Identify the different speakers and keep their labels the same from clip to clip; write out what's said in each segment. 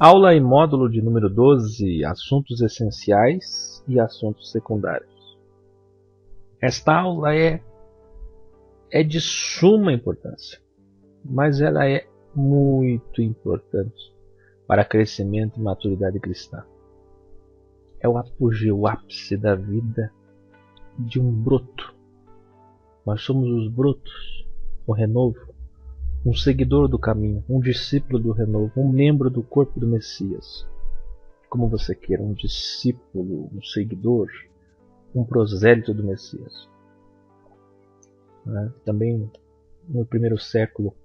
Speaker 1: Aula e módulo de número 12, assuntos essenciais e assuntos secundários. Esta aula é de suma importância, mas ela é muito importante para crescimento e maturidade cristã. É o apogeu, o ápice da vida de um broto. Nós somos os brotos, o renovo, um seguidor do caminho, um discípulo do renovo, um membro do corpo do Messias. Como você queira, um discípulo, um seguidor, um prosélito do Messias. Também no primeiro século,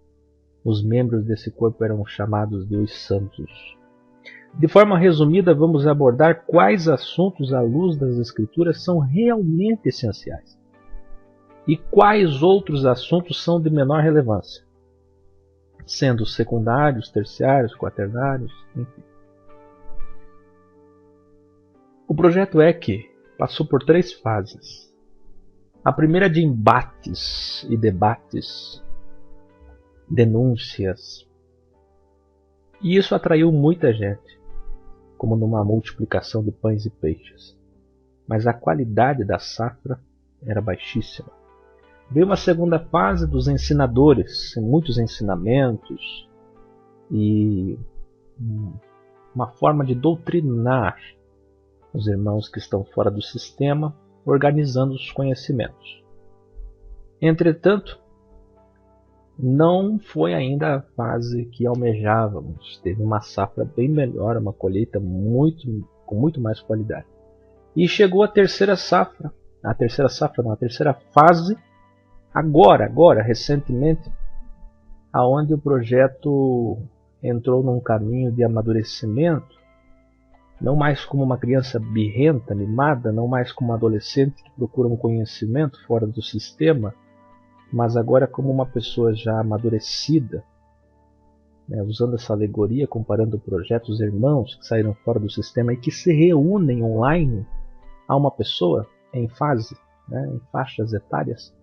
Speaker 1: os membros desse corpo eram chamados de os santos. De forma resumida, vamos abordar quais assuntos à luz das Escrituras são realmente essenciais e quais outros assuntos são de menor relevância, sendo secundários, terciários, quaternários, enfim. O projeto EQ passou por 3 fases. A primeira de embates e debates, denúncias. E isso atraiu muita gente, como numa multiplicação de pães e peixes. Mas a qualidade da safra era baixíssima. Veio uma segunda fase dos ensinadores, muitos ensinamentos e uma forma de doutrinar os irmãos que estão fora do sistema, organizando os conhecimentos. Entretanto, não foi ainda a fase que almejávamos. Teve uma safra bem melhor, uma colheita com muito mais qualidade. E chegou a terceira safra. A terceira fase, agora, recentemente, aonde o projeto entrou num caminho de amadurecimento, não mais como uma criança birrenta, mimada, não mais como um adolescente que procura um conhecimento fora do sistema, mas agora como uma pessoa já amadurecida, usando essa alegoria, comparando o projeto, os irmãos que saíram fora do sistema e que se reúnem online a uma pessoa em fase, em faixas etárias.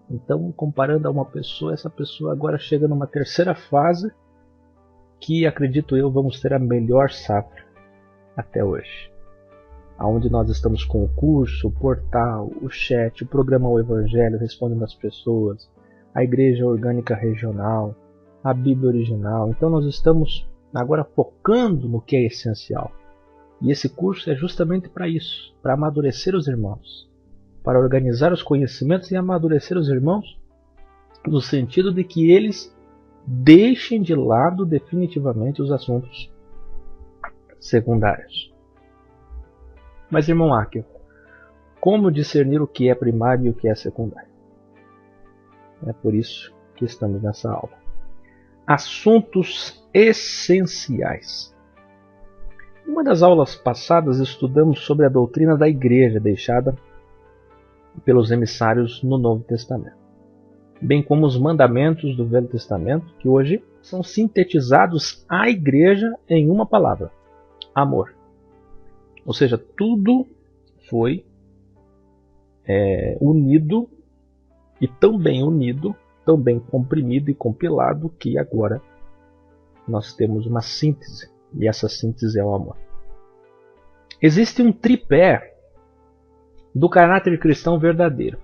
Speaker 1: Então, comparando a uma pessoa, essa pessoa agora chega numa terceira fase que, acredito eu, vamos ter a melhor safra até hoje. Onde nós estamos com o curso, o portal, o chat, o programa O Evangelho respondendo às pessoas, a igreja orgânica regional, a Bíblia original. Então nós estamos agora focando no que é essencial. E esse curso é justamente para isso, para amadurecer os irmãos, para organizar os conhecimentos e amadurecer os irmãos, no sentido de que eles deixem de lado definitivamente os assuntos secundários. Mas, irmão Áquio, como discernir o que é primário e o que é secundário? É por isso que estamos nessa aula. Assuntos essenciais. Em uma das aulas passadas estudamos sobre a doutrina da igreja deixada pelos emissários no Novo Testamento, bem como os mandamentos do Velho Testamento, que hoje são sintetizados à igreja em uma palavra: amor. Ou seja, tudo foi unido, e tão bem unido, tão bem comprimido e compilado, que agora nós temos uma síntese, e essa síntese é o amor. Existe um tripé do caráter cristão verdadeiro: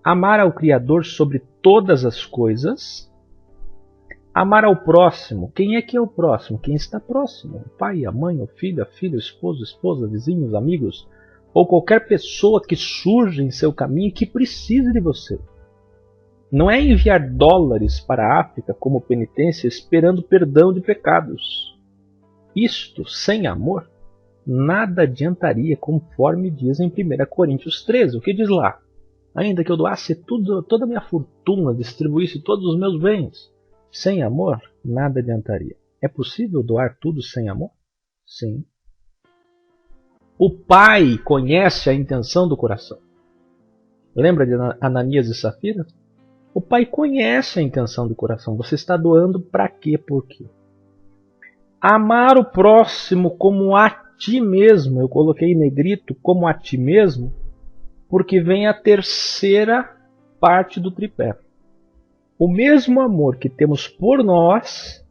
Speaker 1: amar ao Criador sobre todas as coisas, amar ao próximo. Quem é que é o próximo? Quem está próximo? O pai, a mãe, o filho, a filha, o esposo, a esposa, vizinhos, amigos, ou qualquer pessoa que surja em seu caminho e que precise de você. Não é enviar dólares para a África como penitência esperando perdão de pecados. Isto, sem amor, nada adiantaria, conforme diz em 1 Coríntios 13. O que diz lá? Ainda que eu doasse toda a minha fortuna, distribuísse todos os meus bens, sem amor, nada adiantaria. É possível doar tudo sem amor? Sim. O Pai conhece a intenção do coração. Lembra de Ananias e Safira? O Pai conhece a intenção do coração. Você está doando para quê? Por quê? Amar o próximo como a ti mesmo. Eu coloquei em negrito como a ti mesmo, porque vem a terceira parte do tripé. O mesmo amor que temos por nós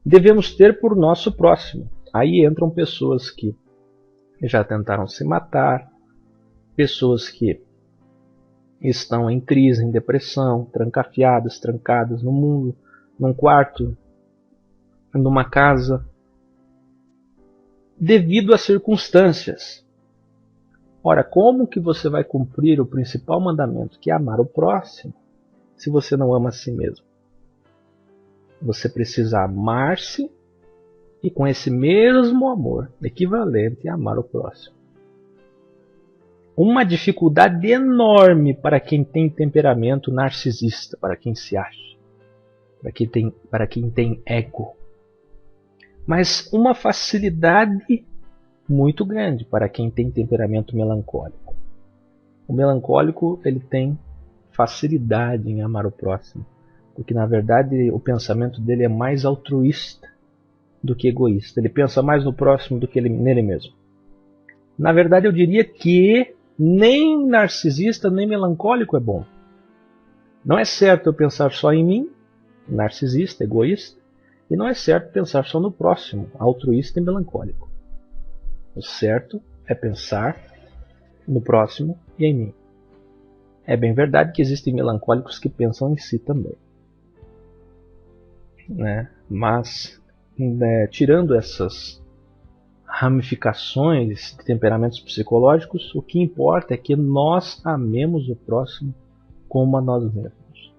Speaker 1: devemos ter por nosso próximo. Aí entram pessoas que já tentaram se matar, pessoas que estão em crise, em depressão, trancafiadas, trancadas no mundo, num quarto, numa casa, devido às circunstâncias. Ora, como que você vai cumprir o principal mandamento, que é amar o próximo, se você não ama a si mesmo? Você precisa amar-se e com esse mesmo amor equivalente a amar o próximo. Uma dificuldade enorme para quem tem temperamento narcisista, para quem se acha, para quem tem ego. Mas uma facilidade muito grande para quem tem temperamento melancólico. O melancólico, ele tem facilidade em amar o próximo, porque na verdade o pensamento dele é mais altruísta do que egoísta. Ele pensa mais no próximo do que nele mesmo. Na verdade, eu diria que nem narcisista nem melancólico é bom. Não é certo eu pensar só em mim, narcisista, egoísta, e não é certo pensar só no próximo, altruísta e melancólico. O certo é pensar no próximo e em mim. É bem verdade que existem melancólicos que pensam em si também, né? Mas, tirando essas ramificações de temperamentos psicológicos, o que importa é que nós amemos o próximo como a nós mesmos.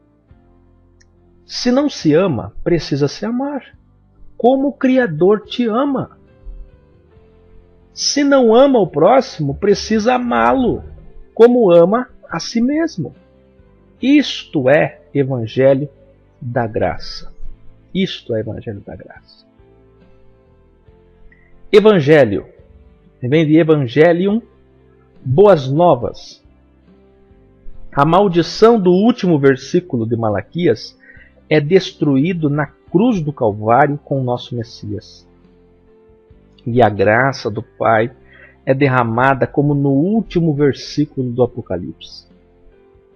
Speaker 1: Se não se ama, precisa se amar, como o Criador te ama. Se não ama o próximo, precisa amá-lo, como ama a si mesmo. Isto é Evangelho da Graça. Isto é Evangelho da Graça. Evangelho, vem de Evangelium, boas novas. A maldição do último versículo de Malaquias é destruído na cruz do Calvário com o nosso Messias. E a graça do Pai é derramada como no último versículo do Apocalipse.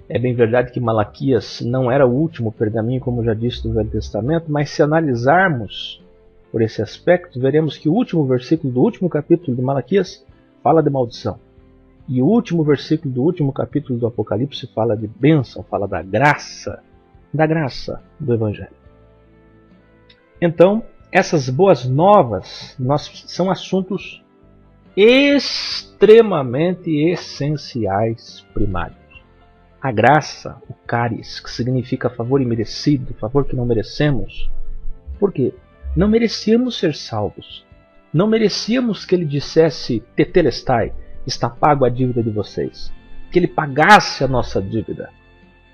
Speaker 1: É bem verdade que Malaquias não era o último pergaminho, como já disse no Velho Testamento, mas se analisarmos por esse aspecto, veremos que o último versículo do último capítulo de Malaquias fala de maldição. E o último versículo do último capítulo do Apocalipse fala de bênção, fala da graça do Evangelho. Então, essas boas novas são assuntos extremamente essenciais, primários. A graça, o caris, que significa favor imerecido, favor que não merecemos. Por quê? Não merecíamos ser salvos. Não merecíamos que ele dissesse, tetelestai, está pago a dívida de vocês. Que ele pagasse a nossa dívida.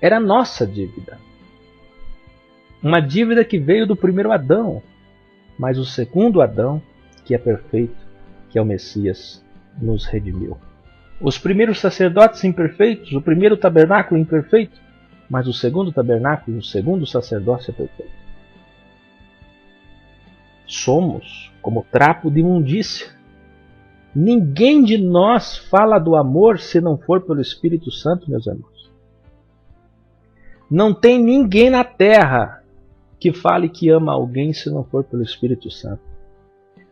Speaker 1: Era a nossa dívida. Uma dívida que veio do primeiro Adão. Mas o segundo Adão, que é perfeito, que é o Messias, nos redimiu. Os primeiros sacerdotes imperfeitos, o primeiro tabernáculo imperfeito, mas o segundo tabernáculo, o segundo sacerdócio é perfeito. Somos como trapo de imundícia. Ninguém de nós fala do amor se não for pelo Espírito Santo, meus irmãos. Não tem ninguém na terra que fale que ama alguém se não for pelo Espírito Santo.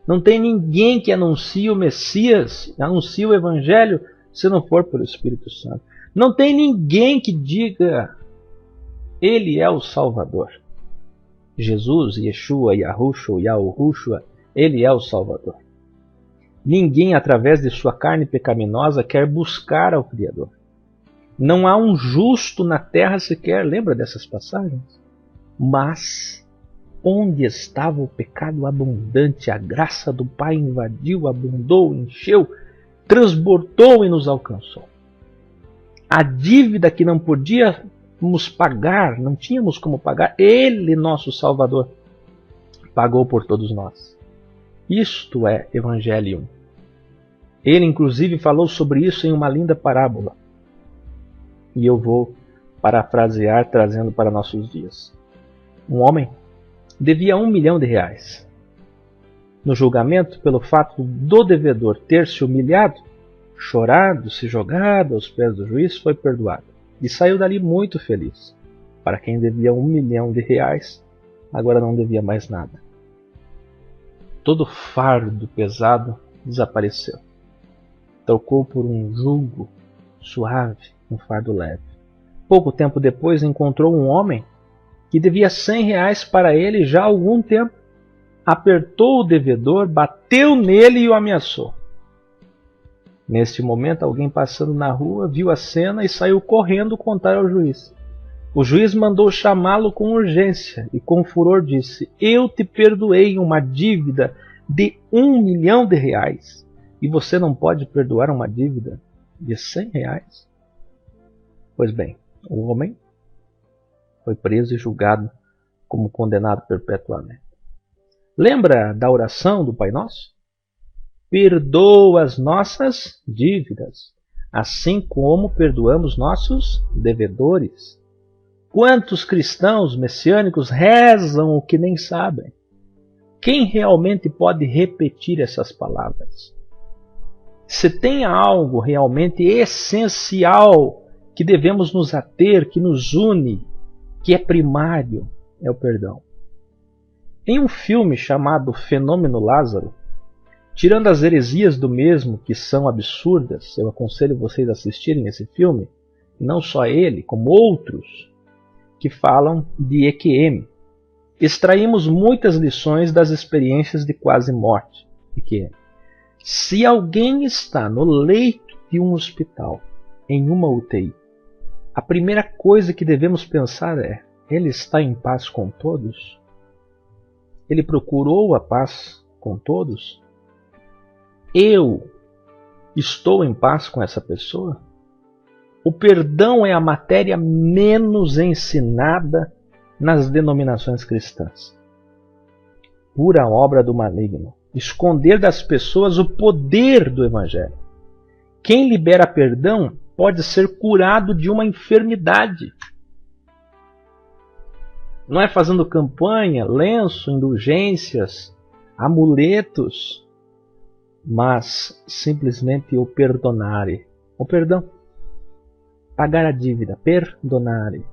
Speaker 1: Não tem ninguém que anuncie o Messias, anuncie o Evangelho, se não for pelo Espírito Santo. Não tem ninguém que diga, Ele é o Salvador. Jesus, Yeshua, Yahushua, Ele é o Salvador. Ninguém, através de sua carne pecaminosa, quer buscar ao Criador. Não há um justo na terra sequer, lembra dessas passagens? Mas, onde estava o pecado abundante, a graça do Pai invadiu, abundou, encheu, transbordou e nos alcançou. A dívida que não podíamos pagar, não tínhamos como pagar, Ele, nosso Salvador, pagou por todos nós. Isto é Evangelium. Ele, inclusive, falou sobre isso em uma linda parábola. E eu vou parafrasear, trazendo para nossos dias. Um homem devia R$1 milhão. No julgamento, pelo fato do devedor ter se humilhado, chorado, se jogado aos pés do juiz, foi perdoado. E saiu dali muito feliz. Para quem devia R$1 milhão, agora não devia mais nada. todo fardo pesado desapareceu. Trocou por um jugo suave, um fardo leve. Pouco tempo depois encontrou um homem que devia R$100 para ele já há algum tempo. Apertou o devedor, bateu nele e o ameaçou. Neste momento, alguém passando na rua viu a cena e saiu correndo contar ao juiz. O juiz mandou chamá-lo com urgência e com furor disse: eu te perdoei uma dívida de R$1 milhão e você não pode perdoar uma dívida de R$100? Pois bem, o homem foi preso e julgado como condenado perpetuamente. Lembra da oração do Pai Nosso? Perdoa as nossas dívidas, assim como perdoamos nossos devedores. Quantos cristãos messiânicos rezam o que nem sabem? Quem realmente pode repetir essas palavras? Se tem algo realmente essencial que devemos nos ater, que nos une, que é primário, é o perdão. Em um filme chamado Fenômeno Lázaro, tirando as heresias do mesmo, que são absurdas, eu aconselho vocês a assistirem esse filme, e não só ele, como outros, que falam de EQM. Extraímos muitas lições das experiências de quase morte. EQM. Se alguém está no leito de um hospital, em uma UTI, a primeira coisa que devemos pensar é: ele está em paz com todos? Ele procurou a paz com todos? Eu estou em paz com essa pessoa? O perdão é a matéria menos ensinada nas denominações cristãs. Pura obra do maligno. Esconder das pessoas o poder do Evangelho. Quem libera perdão pode ser curado de uma enfermidade. Não é fazendo campanha, lenço, indulgências, amuletos, mas simplesmente o perdonare. O perdão. Pagar a dívida, perdonare.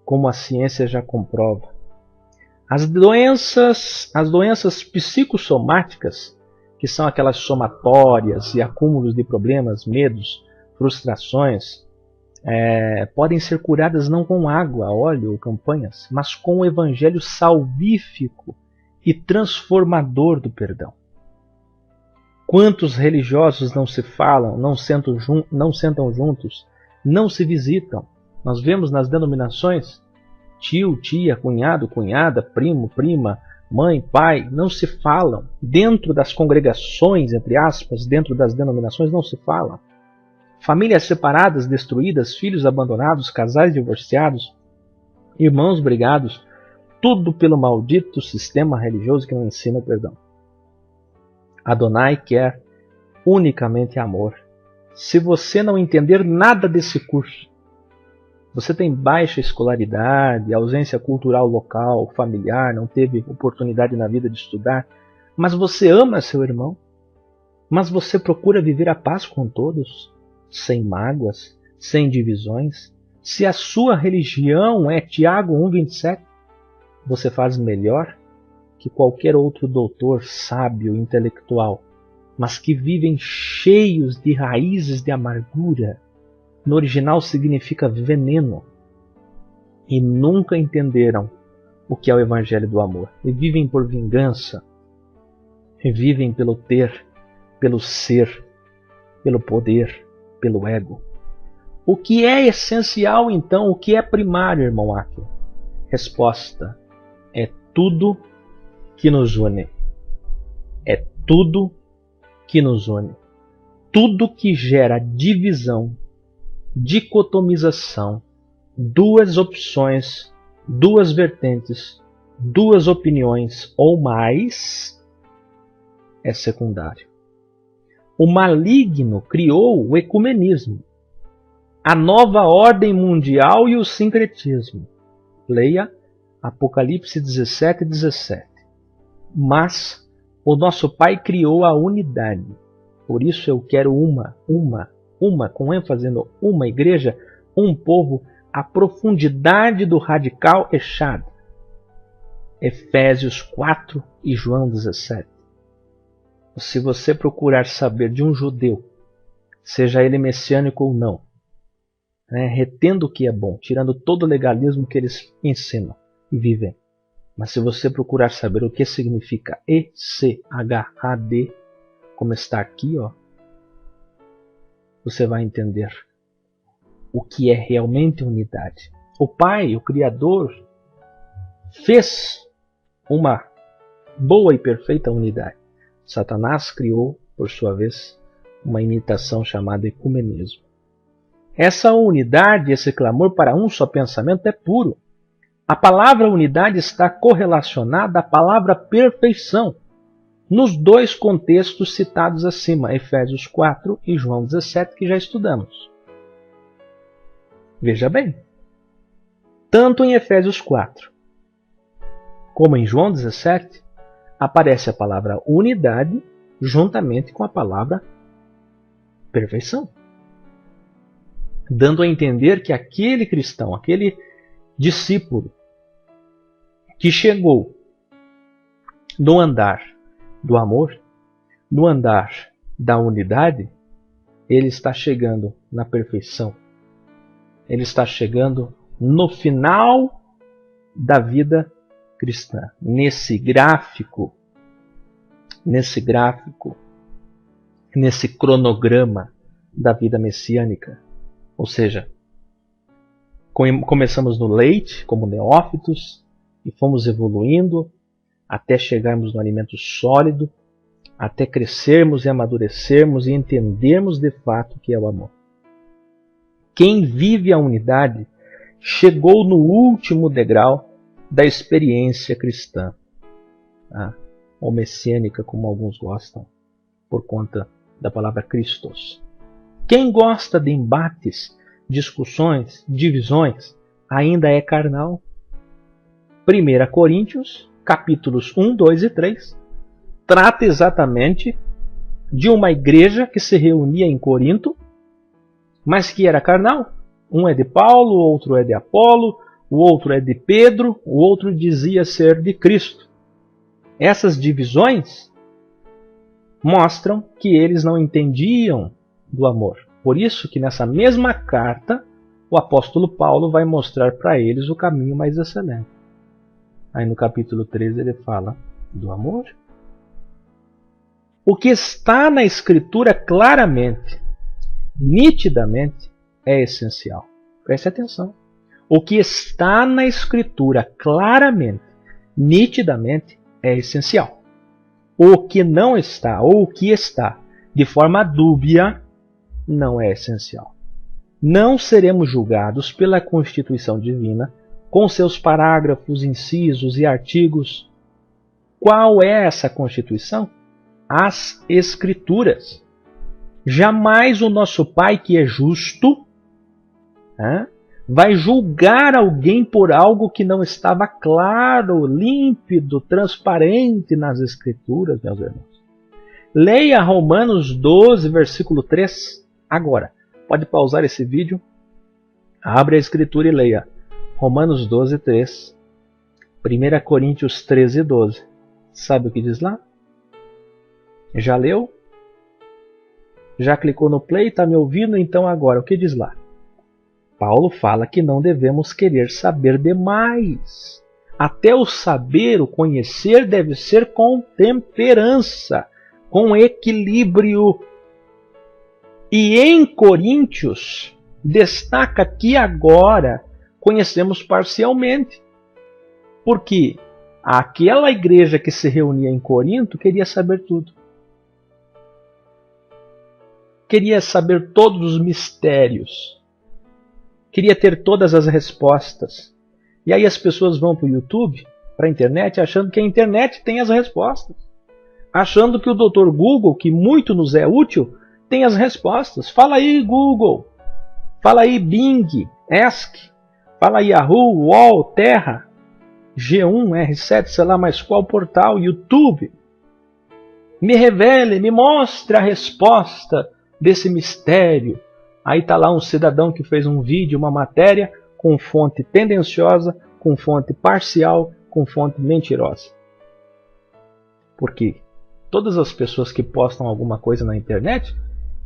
Speaker 1: Como a ciência já comprova. As doenças psicossomáticas, que são aquelas somatórias e acúmulos de problemas, medos, frustrações, podem ser curadas não com água, óleo ou campanhas, mas com o evangelho salvífico e transformador do perdão. Quantos religiosos não se falam, não sentam juntos, não se visitam? Nós vemos nas denominações, tio, tia, cunhado, cunhada, primo, prima, mãe, pai, não se falam. Dentro das congregações, entre aspas, dentro das denominações, não se falam. Famílias separadas, destruídas, filhos abandonados, casais divorciados, irmãos brigados, tudo pelo maldito sistema religioso que não ensina o perdão. Adonai quer unicamente amor. Se você não entender nada desse curso, você tem baixa escolaridade, ausência cultural local, familiar, não teve oportunidade na vida de estudar, mas você ama seu irmão, mas você procura viver a paz com todos, sem mágoas, sem divisões. Se a sua religião é Tiago 1,27, você faz melhor que qualquer outro doutor sábio, intelectual, mas que vivem cheios de raízes de amargura. No original significa veneno. E nunca entenderam o que é o evangelho do amor. E vivem por vingança. E vivem pelo ter, pelo ser, pelo poder, pelo ego. O que é essencial então? O que é primário, irmão Áquila? Resposta: é tudo que nos une. É tudo que nos une. Tudo que gera divisão, dicotomização, duas opções, duas vertentes, duas opiniões ou mais, é secundário. O maligno criou o ecumenismo, a nova ordem mundial e o sincretismo. Leia Apocalipse 17:17. Mas o nosso Pai criou a unidade. Por isso eu quero uma, com ênfase no uma igreja, um povo, a profundidade do radical Echad. Efésios 4 e João 17. Se você procurar saber de um judeu, seja ele messiânico ou não, retendo o que é bom, tirando todo o legalismo que eles ensinam e vivem. Mas se você procurar saber o que significa ECHAD, como está aqui, você vai entender o que é realmente unidade. O Pai, o Criador, fez uma boa e perfeita unidade. Satanás criou, por sua vez, uma imitação chamada ecumenismo. Essa unidade, esse clamor para um só pensamento é puro. A palavra unidade está correlacionada à palavra perfeição, nos dois contextos citados acima, Efésios 4 e João 17, que já estudamos. Veja bem, tanto em Efésios 4 como em João 17, aparece a palavra unidade juntamente com a palavra perfeição, dando a entender que aquele cristão, aquele discípulo que chegou no andar do amor, no andar da unidade, ele está chegando na perfeição. Ele está chegando no final da vida cristã, nesse gráfico, nesse cronograma da vida messiânica. Ou seja, começamos no leite, como neófitos, e fomos evoluindo até chegarmos no alimento sólido, até crescermos e amadurecermos e entendermos de fato o que é o amor. Quem vive a unidade chegou no último degrau da experiência cristã, ou messiânica, como alguns gostam, por conta da palavra Christos. Quem gosta de embates, discussões, divisões, ainda é carnal. 1 Coríntios, capítulos 1, 2 e 3, trata exatamente de uma igreja que se reunia em Corinto, mas que era carnal. Um é de Paulo, o outro é de Apolo, o outro é de Pedro, o outro dizia ser de Cristo. Essas divisões mostram que eles não entendiam do amor. Por isso que nessa mesma carta, o apóstolo Paulo vai mostrar para eles o caminho mais excelente. Aí no capítulo 13 ele fala do amor. O que está na Escritura claramente, nitidamente, é essencial. Preste atenção. O que está na Escritura claramente, nitidamente, é essencial. O que não está, ou o que está de forma dúbia, não é essencial. Não seremos julgados pela Constituição Divina, com seus parágrafos, incisos e artigos. Qual é essa Constituição? As Escrituras. Jamais o nosso Pai, que é justo, vai julgar alguém por algo que não estava claro, límpido, transparente nas Escrituras, meus irmãos. Leia Romanos 12, versículo 3, agora. Pode pausar esse vídeo, abre a Escritura e leia. Romanos 12, 3, 1 Coríntios 13, 12. Sabe o que diz lá? Já leu? Já clicou no play? Está me ouvindo? Então agora, o que diz lá? Paulo fala que não devemos querer saber demais. Até o saber, o conhecer, deve ser com temperança, com equilíbrio. E em Coríntios, destaca que agora conhecemos parcialmente. Porque aquela igreja que se reunia em Corinto queria saber tudo. Queria saber todos os mistérios. Queria ter todas as respostas. E aí as pessoas vão para o YouTube, para a internet, achando que a internet tem as respostas. Achando que o Dr. Google, que muito nos é útil, tem as respostas. Fala aí, Google. Fala aí, Bing, Ask. Fala aí, Yahoo, UOL, Terra, G1, R7, sei lá mais qual portal, YouTube. Me revele, me mostre a resposta desse mistério. Aí está lá um cidadão que fez um vídeo, uma matéria, com fonte tendenciosa, com fonte parcial, com fonte mentirosa. Porque todas as pessoas que postam alguma coisa na internet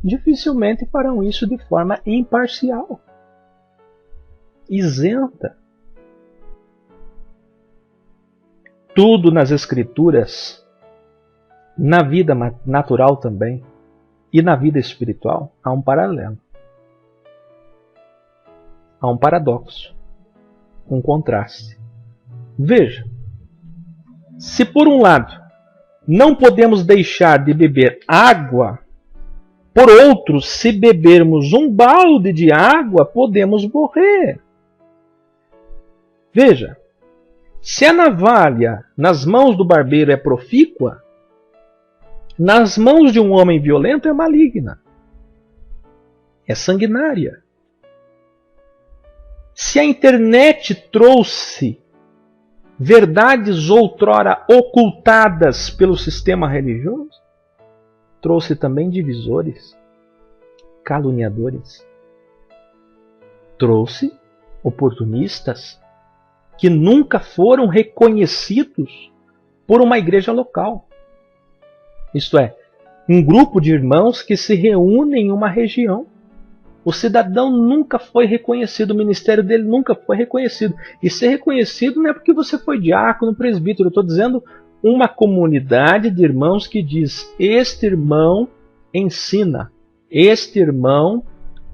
Speaker 1: dificilmente farão isso de forma imparcial, isenta. Tudo nas Escrituras, na vida natural também, e na vida espiritual, há um paralelo. Há um paradoxo, um contraste. Veja, se por um lado não podemos deixar de beber água, por outro, se bebermos um balde de água, podemos morrer. Veja, se a navalha nas mãos do barbeiro é profícua, nas mãos de um homem violento é maligna, é sanguinária. Se a internet trouxe verdades outrora ocultadas pelo sistema religioso, trouxe também divisores, caluniadores. Trouxe oportunistas que nunca foram reconhecidos por uma igreja local. Isto é, um grupo de irmãos que se reúnem em uma região. O cidadão nunca foi reconhecido, o ministério dele nunca foi reconhecido. E ser reconhecido não é porque você foi diácono, presbítero. Eu estou dizendo uma comunidade de irmãos que diz: este irmão ensina, este irmão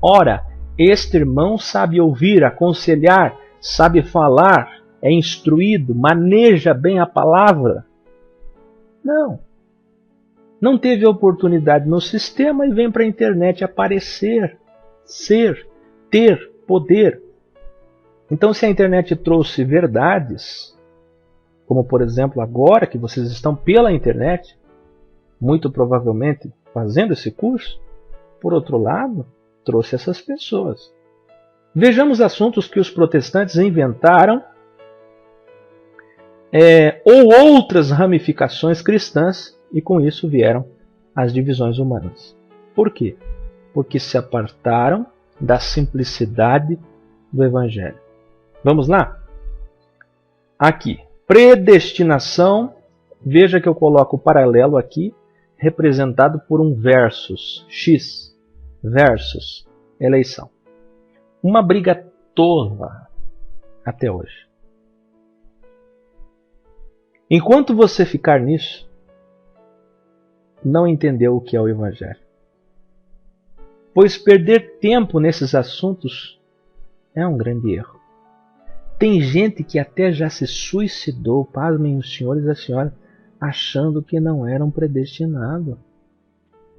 Speaker 1: ora, este irmão sabe ouvir, aconselhar, sabe falar, é instruído, maneja bem a palavra. Não teve oportunidade no sistema e vem para a internet aparecer, ser, ter poder. Então, se a internet trouxe verdades, como por exemplo agora que vocês estão pela internet, muito provavelmente fazendo esse curso, por outro lado, trouxe essas pessoas. Vejamos assuntos que os protestantes inventaram, ou outras ramificações cristãs, e com isso vieram as divisões humanas. Por quê? Porque se apartaram da simplicidade do Evangelho. Vamos lá? Aqui, predestinação. Veja que eu coloco o paralelo aqui, representado por um versus, X, versus eleição. Uma briga tola até hoje. Enquanto você ficar nisso, não entendeu o que é o Evangelho. Pois perder tempo nesses assuntos é um grande erro. Tem gente que até já se suicidou, pasmem os senhores e a senhora, achando que não eram predestinados.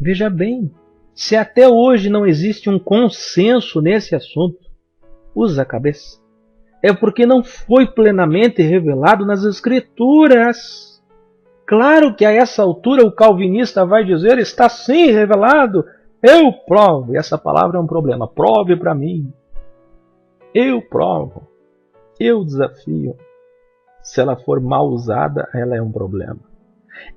Speaker 1: Veja bem, se até hoje não existe um consenso nesse assunto, usa a cabeça. É porque não foi plenamente revelado nas Escrituras. Claro que a essa altura o calvinista vai dizer: está sim revelado. Eu provo. E essa palavra é um problema. Prove para mim. Eu provo. Eu desafio. Se ela for mal usada, ela é um problema.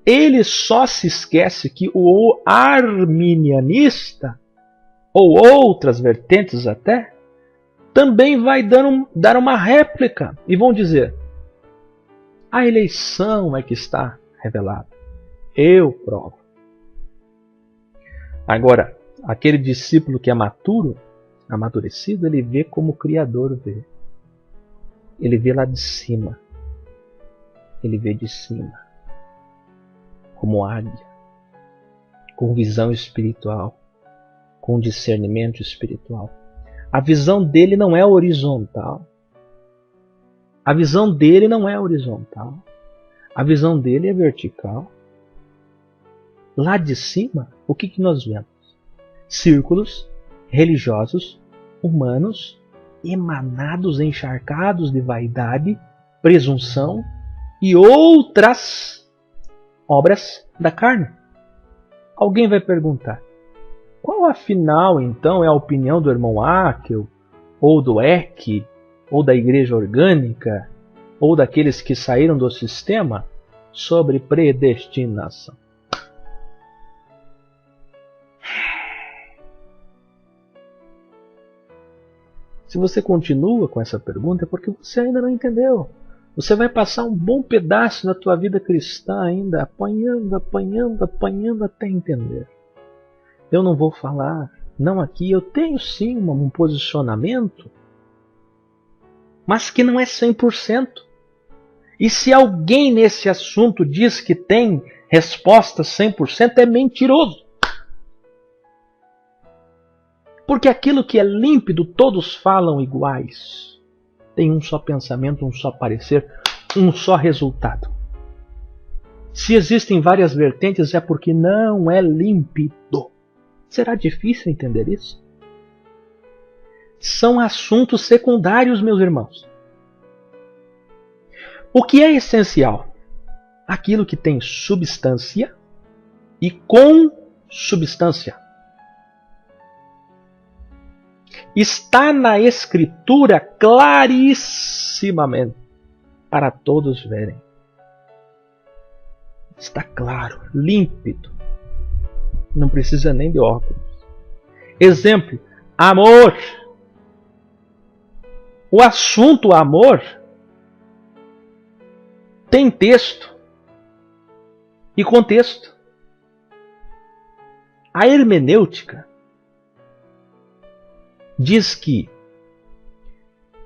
Speaker 1: Ele só se esquece que o arminianista, ou outras vertentes até, também vai dar uma réplica. E vão dizer: a eleição é que está revelada. Eu provo. Agora, aquele discípulo que é maturo, amadurecido, ele vê como o Criador vê. Ele vê lá de cima. Ele vê de cima. Como águia. Com visão espiritual. Com discernimento espiritual. A visão dele não é horizontal. A visão dele não é horizontal. A visão dele é vertical. Lá de cima, o que nós vemos? Círculos religiosos, humanos, emanados, encharcados de vaidade, presunção e outras obras da carne. Alguém vai perguntar: qual afinal então é a opinião do irmão Akel, ou do EC, ou da igreja orgânica, ou daqueles que saíram do sistema sobre predestinação? Se você continua com essa pergunta é porque você ainda não entendeu. Você vai passar um bom pedaço da tua vida cristã ainda apanhando até entender. Eu não vou falar, não aqui, eu tenho sim um posicionamento, mas que não é 100%. E se alguém nesse assunto diz que tem resposta 100%, é mentiroso. Porque aquilo que é límpido, todos falam iguais. Tem um só pensamento, um só parecer, um só resultado. Se existem várias vertentes, é porque não é límpido. Será difícil entender isso? São assuntos secundários, meus irmãos. O que é essencial? Aquilo que tem substância e consubstância. Está na Escritura clarissimamente para todos verem. Está claro, límpido. Não precisa nem de óculos. Exemplo, amor. O assunto amor tem texto e contexto. A hermenêutica diz que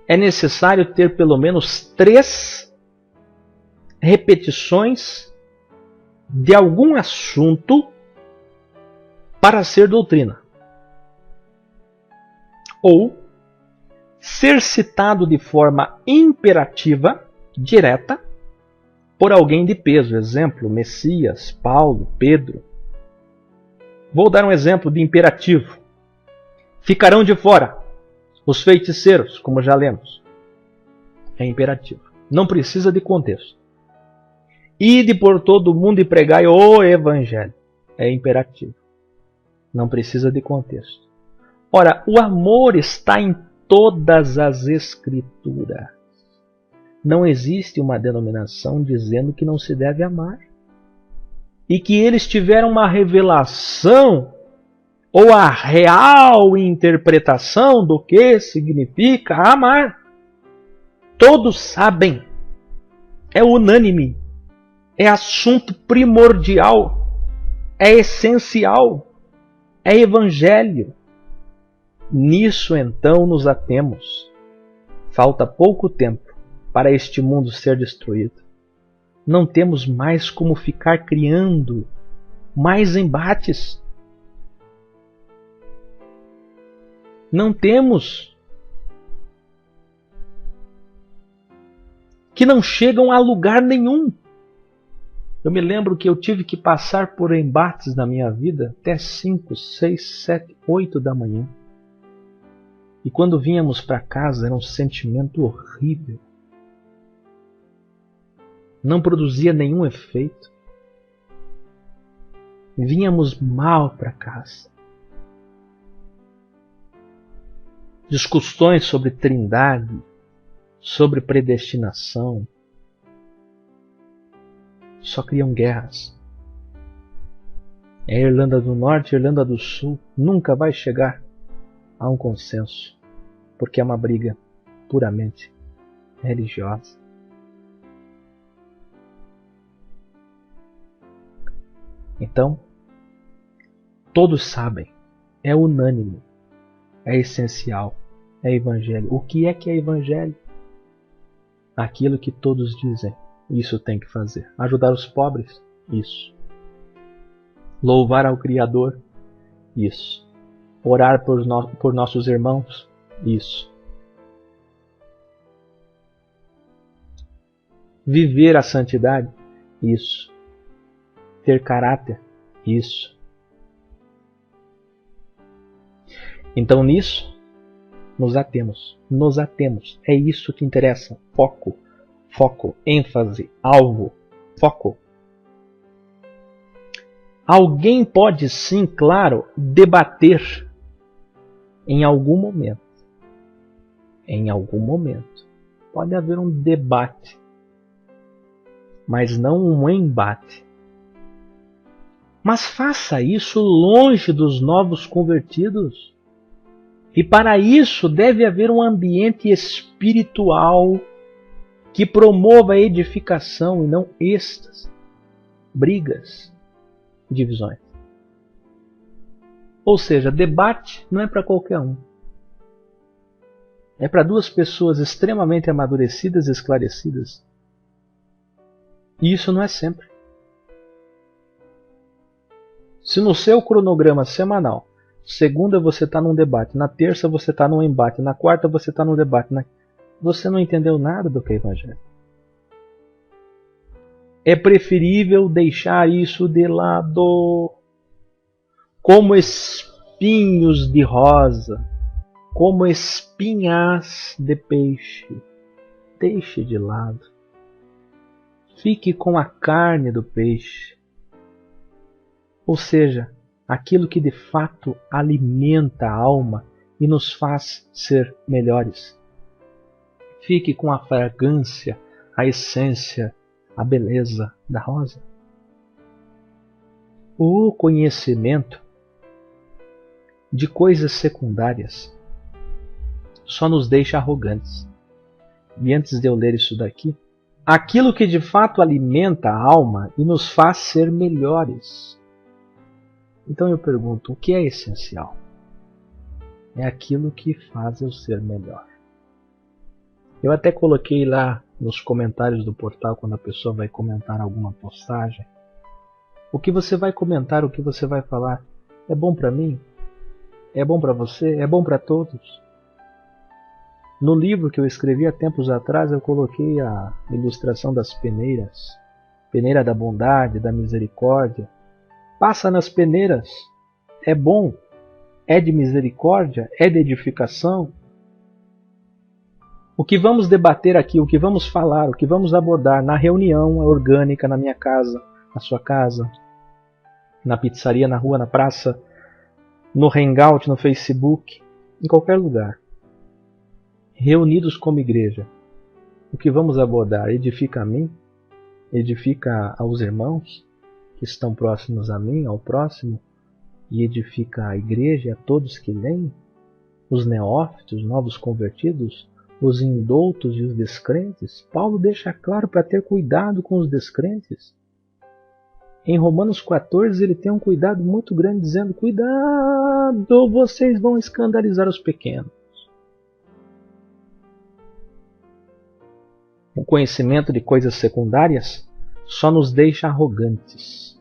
Speaker 1: é necessário ter pelo menos 3 repetições de algum assunto para ser doutrina. Ou ser citado de forma imperativa, direta, por alguém de peso. Exemplo, Messias, Paulo, Pedro. Vou dar um exemplo de imperativo. Ficarão de fora os feiticeiros, como já lemos. É imperativo. Não precisa de contexto. Ide por todo o mundo e pregai o Evangelho. É imperativo. Não precisa de contexto. Ora, o amor está em todas as Escrituras. Não existe uma denominação dizendo que não se deve amar. E que eles tiveram uma revelação ou a real interpretação do que significa amar. Todos sabem. É unânime. É assunto primordial. É essencial. É evangelho. Nisso então nos atemos. Falta pouco tempo para este mundo ser destruído. Não temos mais como ficar criando mais embates. Não temos, que não chegam a lugar nenhum. Eu me lembro que eu tive que passar por embates na minha vida até 5, 6, 7, 8 da manhã. E quando vínhamos para casa era um sentimento horrível. Não produzia nenhum efeito. Vínhamos mal para casa. Discussões sobre trindade, sobre predestinação, só criam guerras. A Irlanda do Norte e a Irlanda do Sul nunca vai chegar a um consenso, porque é uma briga puramente religiosa. Então, todos sabem, é unânime, é essencial, é evangelho. O que é evangelho? Aquilo que todos dizem, isso tem que fazer. Ajudar os pobres? Isso. Louvar ao Criador? Isso. Orar por nossos irmãos? Isso. Viver a santidade? Isso. Ter caráter? Isso. Então nisso, nos atemos. Nos atemos. É isso que interessa. Foco. Foco. ênfase, alvo. Foco. Alguém pode sim, claro, debater em algum momento. Em algum momento. Pode haver um debate, mas não um embate. Mas faça isso longe dos novos convertidos. E para isso deve haver um ambiente espiritual que promova a edificação e não êxtase, brigas e divisões. Ou seja, debate não é para qualquer um. É para duas pessoas extremamente amadurecidas e esclarecidas. E isso não é sempre. Se no seu cronograma semanal, segunda você está num debate, na terça você está num embate, na quarta você está num debate, você não entendeu nada do que é Evangelho. É preferível deixar isso de lado. Como espinhos de rosa, como espinhas de peixe. Deixe de lado. Fique com a carne do peixe. Ou seja, aquilo que de fato alimenta a alma e nos faz ser melhores. Fique com a fragrância, a essência, a beleza da rosa. O conhecimento de coisas secundárias só nos deixa arrogantes. E antes de eu ler isso daqui, aquilo que de fato alimenta a alma e nos faz ser melhores. Então eu pergunto, o que é essencial? É aquilo que faz eu ser melhor. Eu até coloquei lá nos comentários do portal, quando a pessoa vai comentar alguma postagem, o que você vai comentar, o que você vai falar, é bom para mim? É bom para você? É bom para todos? No livro que eu escrevi há tempos atrás, eu coloquei a ilustração das peneiras. Peneira da bondade, da misericórdia. Passa nas peneiras. É bom. É de misericórdia. É de edificação. O que vamos debater aqui, o que vamos falar, o que vamos abordar na reunião orgânica na minha casa, na sua casa, na pizzaria, na rua, na praça, no Hangout, no Facebook, em qualquer lugar. Reunidos como igreja, o que vamos abordar edifica a mim, edifica aos irmãos que estão próximos a mim, ao próximo, e edifica a igreja e a todos que leem, os neófitos, novos convertidos, os indoutos e os descrentes. Paulo deixa claro para ter cuidado com os descrentes. Em Romanos 14 ele tem um cuidado muito grande, dizendo: cuidado, vocês vão escandalizar os pequenos. O conhecimento de coisas secundárias só nos deixa arrogantes.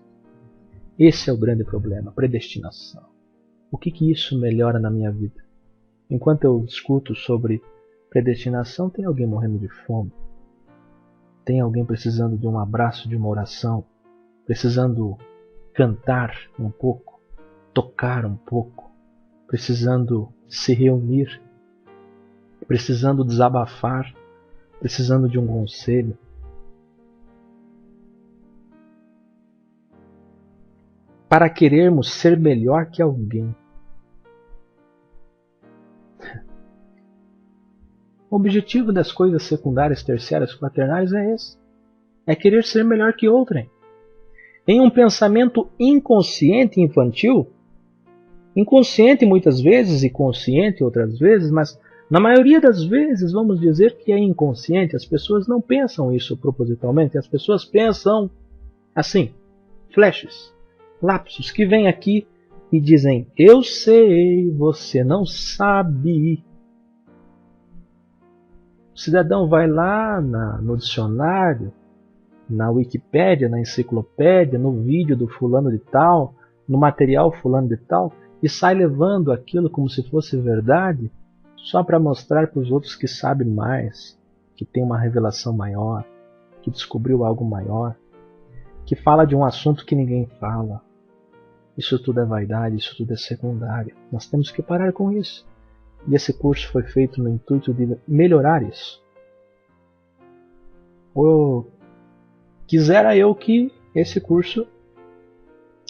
Speaker 1: Esse é o grande problema, predestinação. O que isso melhora na minha vida? Enquanto eu discuto sobre predestinação, tem alguém morrendo de fome. Tem alguém precisando de um abraço, de uma oração. Precisando cantar um pouco, tocar um pouco, precisando se reunir, precisando desabafar, precisando de um conselho. Para querermos ser melhor que alguém. O objetivo das coisas secundárias, terciárias, quaternárias é esse. É querer ser melhor que outrem. Em um pensamento inconsciente infantil, inconsciente muitas vezes e consciente outras vezes, mas na maioria das vezes vamos dizer que é inconsciente. As pessoas não pensam isso propositalmente, as pessoas pensam assim, flashes, lapsos que vêm aqui e dizem: eu sei, você não sabe. O cidadão vai lá no dicionário, na Wikipédia, na enciclopédia, no vídeo do fulano de tal, no material fulano de tal, e sai levando aquilo como se fosse verdade, só para mostrar para os outros que sabe mais, que tem uma revelação maior, que descobriu algo maior, que fala de um assunto que ninguém fala. Isso tudo é vaidade, isso tudo é secundário. Nós temos que parar com isso. E esse curso foi feito no intuito de melhorar isso. Quisera eu que esse curso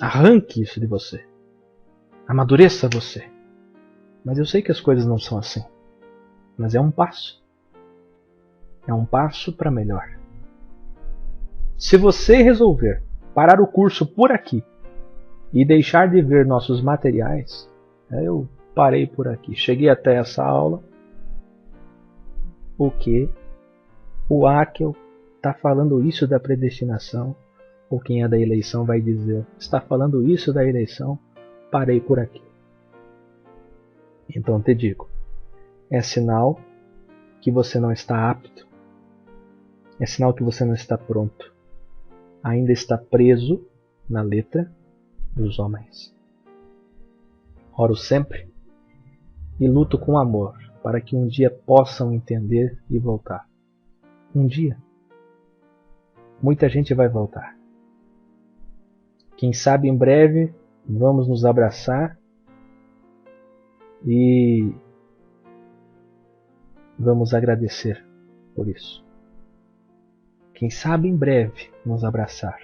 Speaker 1: arranque isso de você, amadureça você. Mas eu sei que as coisas não são assim. Mas é um passo. É um passo para melhor. Se você resolver parar o curso por aqui e deixar de ver nossos materiais, eu parei por aqui, cheguei até essa aula, o que o Haeckel está falando isso da predestinação, ou quem é da eleição vai dizer, está falando isso da eleição, parei por aqui. Então te digo, é sinal que você não está apto, é sinal que você não está pronto, ainda está preso na letra dos homens. Oro sempre e luto com amor para que um dia possam entender e voltar. Um dia. Muita gente vai voltar. Quem sabe em breve vamos nos abraçar e vamos agradecer por isso. Quem sabe em breve nos abraçar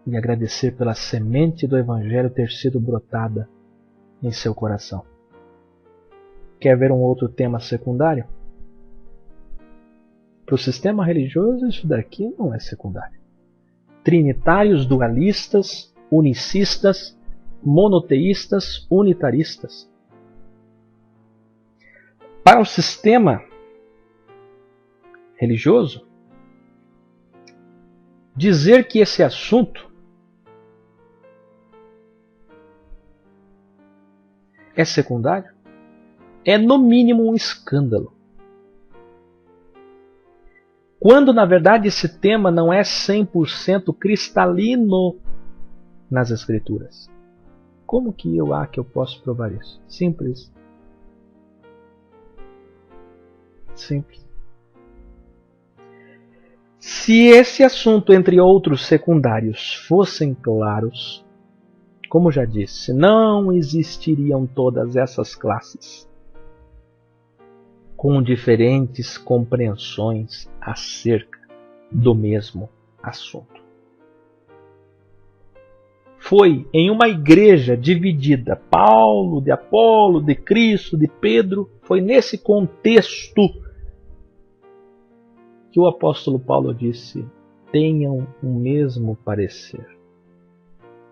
Speaker 1: e agradecer pela semente do Evangelho ter sido brotada em seu coração. Quer ver um outro tema secundário? Para o sistema religioso, isso daqui não é secundário. Trinitários, dualistas, unicistas, monoteístas, unitaristas. Para o sistema religioso, dizer que esse assunto é secundário é no mínimo um escândalo. Quando na verdade esse tema não é 100% cristalino nas Escrituras. Como que eu posso provar isso? Simples. Simples. Se esse assunto, entre outros secundários, fossem claros, como já disse, não existiriam todas essas classes com diferentes compreensões acerca do mesmo assunto. Foi em uma igreja dividida, Paulo, de Apolo, de Cristo, de Pedro, foi nesse contexto que o apóstolo Paulo disse: tenham o mesmo parecer.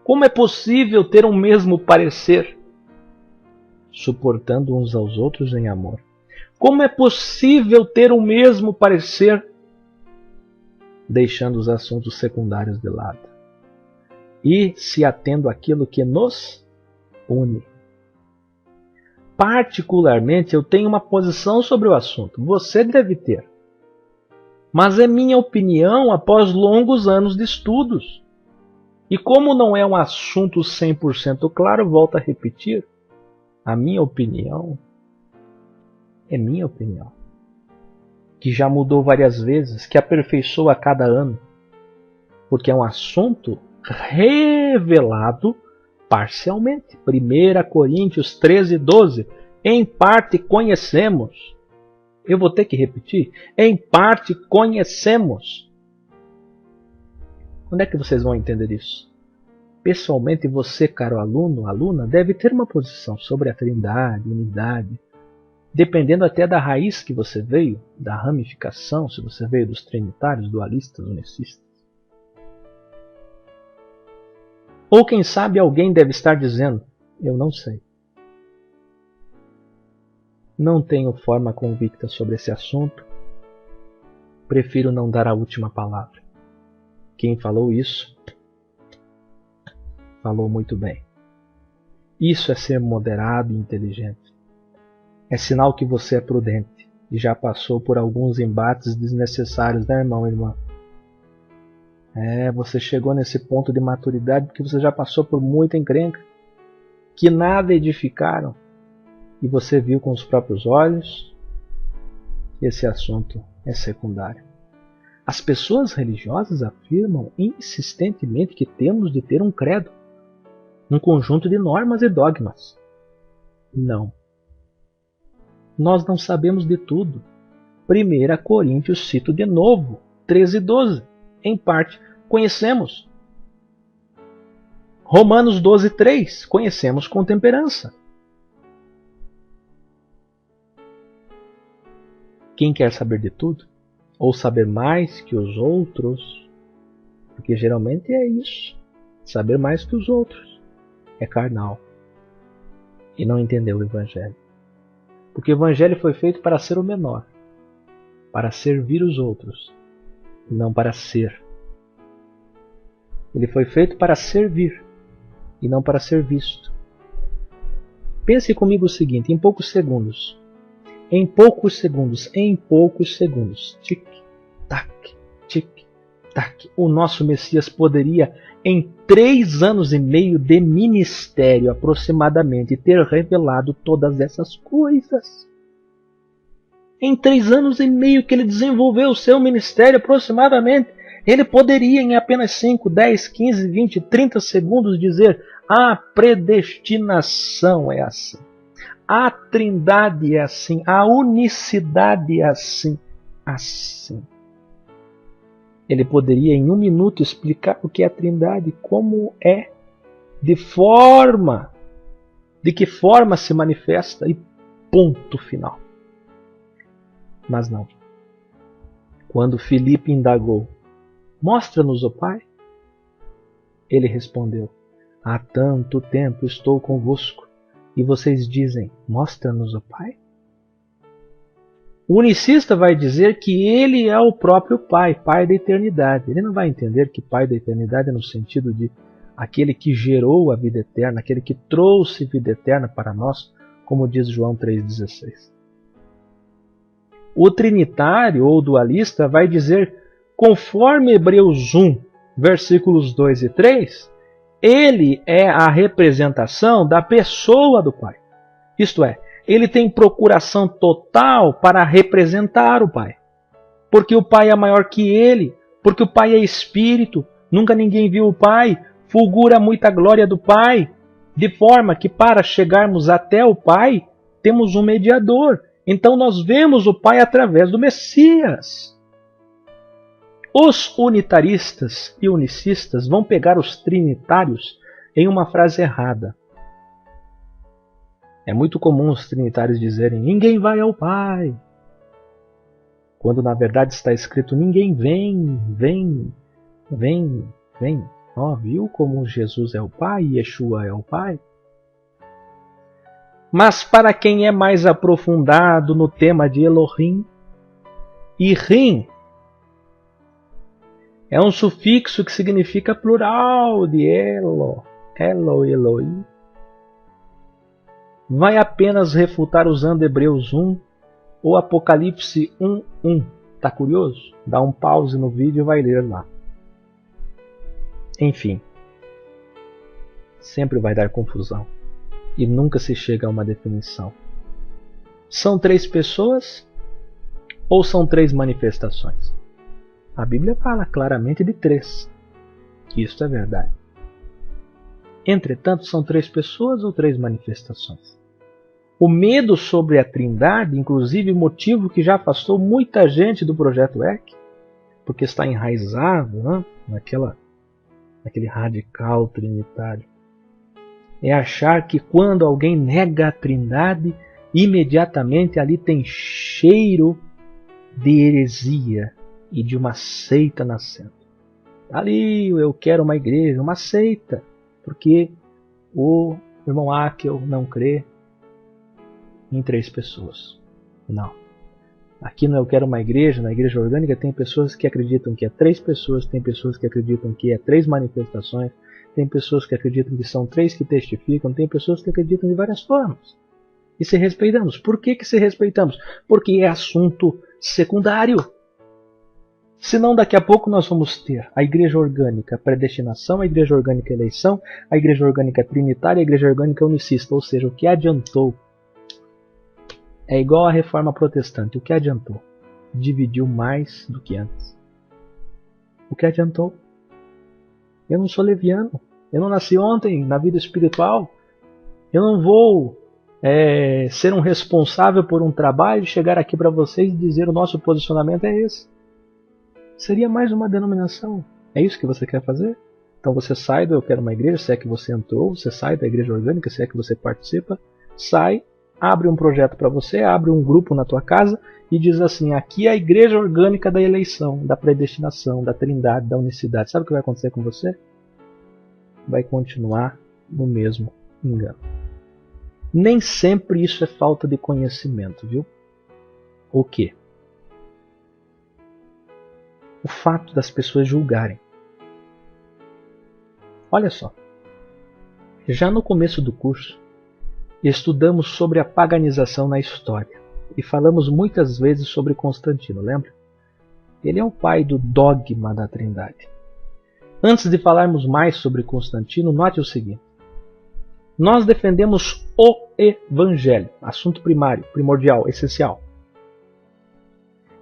Speaker 1: Como é possível ter um mesmo parecer? Suportando uns aos outros em amor. Como é possível ter o mesmo parecer? Deixando os assuntos secundários de lado e se atendo àquilo que nos une. Particularmente, eu tenho uma posição sobre o assunto. Você deve ter. Mas é minha opinião após longos anos de estudos. E como não é um assunto 100% claro, volto a repetir, a minha opinião é minha opinião, que já mudou várias vezes, que aperfeiçoa a cada ano, porque é um assunto revelado parcialmente. 1 Coríntios 13:12, em parte conhecemos. Eu vou ter que repetir, em parte conhecemos. Onde é que vocês vão entender isso? Pessoalmente, você, caro aluno, aluna, deve ter uma posição sobre a trindade, unidade, dependendo até da raiz que você veio, da ramificação, se você veio dos trinitários, dualistas, unicistas. Ou quem sabe alguém deve estar dizendo, eu não sei. Não tenho forma convicta sobre esse assunto, prefiro não dar a última palavra. Quem falou isso, falou muito bem. Isso é ser moderado e inteligente. É sinal que você é prudente e já passou por alguns embates desnecessários, né, irmão e irmã? Você chegou nesse ponto de maturidade porque você já passou por muita encrenca, que nada edificaram, e você viu com os próprios olhos que esse assunto é secundário. As pessoas religiosas afirmam insistentemente que temos de ter um credo, um conjunto de normas e dogmas. Não. Nós não sabemos de tudo. 1 Coríntios, cito de novo, 13:12. Em parte, conhecemos. Romanos 12:3. Conhecemos com temperança. Quem quer saber de tudo? Ou saber mais que os outros? Porque geralmente é isso. Saber mais que os outros. É carnal. E não entendeu o Evangelho. Porque o Evangelho foi feito para ser o menor. para servir os outros, não para ser. Ele foi feito para servir e não para ser visto. Pense comigo o seguinte, em poucos segundos, tic-tac, tic-tac, o nosso Messias poderia, em 3 anos e meio de ministério aproximadamente, ter revelado todas essas coisas. Em 3 anos e meio que ele desenvolveu o seu ministério aproximadamente, ele poderia em apenas 5, 10, 15, 20, 30 segundos dizer: a predestinação é assim, a trindade é assim, a unicidade é assim, assim. Ele poderia em 1 minuto explicar o que é a trindade, como é, de que forma se manifesta e ponto final. Mas não. Quando Filipe indagou: mostra-nos o Pai, ele respondeu: há tanto tempo estou convosco e vocês dizem: mostra-nos o Pai? O unicista vai dizer que ele é o próprio Pai, Pai da eternidade. Ele não vai entender que Pai da eternidade é no sentido de aquele que gerou a vida eterna, aquele que trouxe vida eterna para nós, como diz João 3,16. O trinitário ou dualista vai dizer, conforme Hebreus 1, versículos 2 e 3, ele é a representação da pessoa do Pai. Isto é, ele tem procuração total para representar o Pai. Porque o Pai é maior que ele, porque o Pai é Espírito, nunca ninguém viu o Pai, fulgura muita glória do Pai, de forma que para chegarmos até o Pai, temos um mediador. Então nós vemos o Pai através do Messias. Os unitaristas e unicistas vão pegar os trinitários em uma frase errada. É muito comum os trinitários dizerem: ninguém vai ao Pai. Quando na verdade está escrito: ninguém vem. Ó, viu como Jesus é o Pai e Yeshua é o Pai? Mas para quem é mais aprofundado no tema de Elohim, Irim é um sufixo que significa plural de Elo, Eloi. Vai apenas refutar usando Hebreus 1 ou Apocalipse 1:1. Tá curioso? Dá um pause no vídeo e vai ler lá. Enfim, sempre vai dar confusão e nunca se chega a uma definição. São 3 pessoas ou são 3 manifestações? A Bíblia fala claramente de 3. Isso é verdade. Entretanto, são 3 pessoas ou 3 manifestações? O medo sobre a Trindade, inclusive motivo que já afastou muita gente do Projeto EC, porque está enraizado, né, naquele radical trinitário, é achar que quando alguém nega a Trindade, imediatamente ali tem cheiro de heresia e de uma seita nascendo. Ali eu quero uma igreja, uma seita, porque o irmão Akel não crê em 3 pessoas. Não. Aqui no Eu Quero Uma Igreja, na igreja orgânica, tem pessoas que acreditam que é 3 pessoas, tem pessoas que acreditam que é 3 manifestações, tem pessoas que acreditam que são 3 que testificam, tem pessoas que acreditam de várias formas. E se respeitamos. Por que se respeitamos? Porque é assunto secundário. Senão daqui a pouco nós vamos ter a igreja orgânica predestinação, a igreja orgânica eleição, a igreja orgânica trinitária, a igreja orgânica unicista. Ou seja, o que adiantou? É igual à reforma protestante. O que adiantou? Dividiu mais do que antes. O que adiantou? Eu não sou leviano. Eu não nasci ontem na vida espiritual. Eu não vou ser um responsável por um trabalho, chegar aqui para vocês e dizer o nosso posicionamento é esse. Seria mais uma denominação. É isso que você quer fazer? Então você sai do Eu Quero Uma Igreja, se é que você entrou, você sai da igreja orgânica, se é que você participa, sai, abre um projeto para você, abre um grupo na tua casa e diz assim: aqui é a igreja orgânica da eleição, da predestinação, da trindade, da unicidade. Sabe o que vai acontecer com você? Vai continuar no mesmo engano. Nem sempre isso é falta de conhecimento, viu? O quê? o fato das pessoas julgarem. Olha só, já no começo do curso, estudamos sobre a paganização na história e falamos muitas vezes sobre Constantino, lembra? Ele é o pai do dogma da Trindade. Antes de falarmos mais sobre Constantino, note o seguinte. Nós defendemos o Evangelho, assunto primário, primordial, essencial.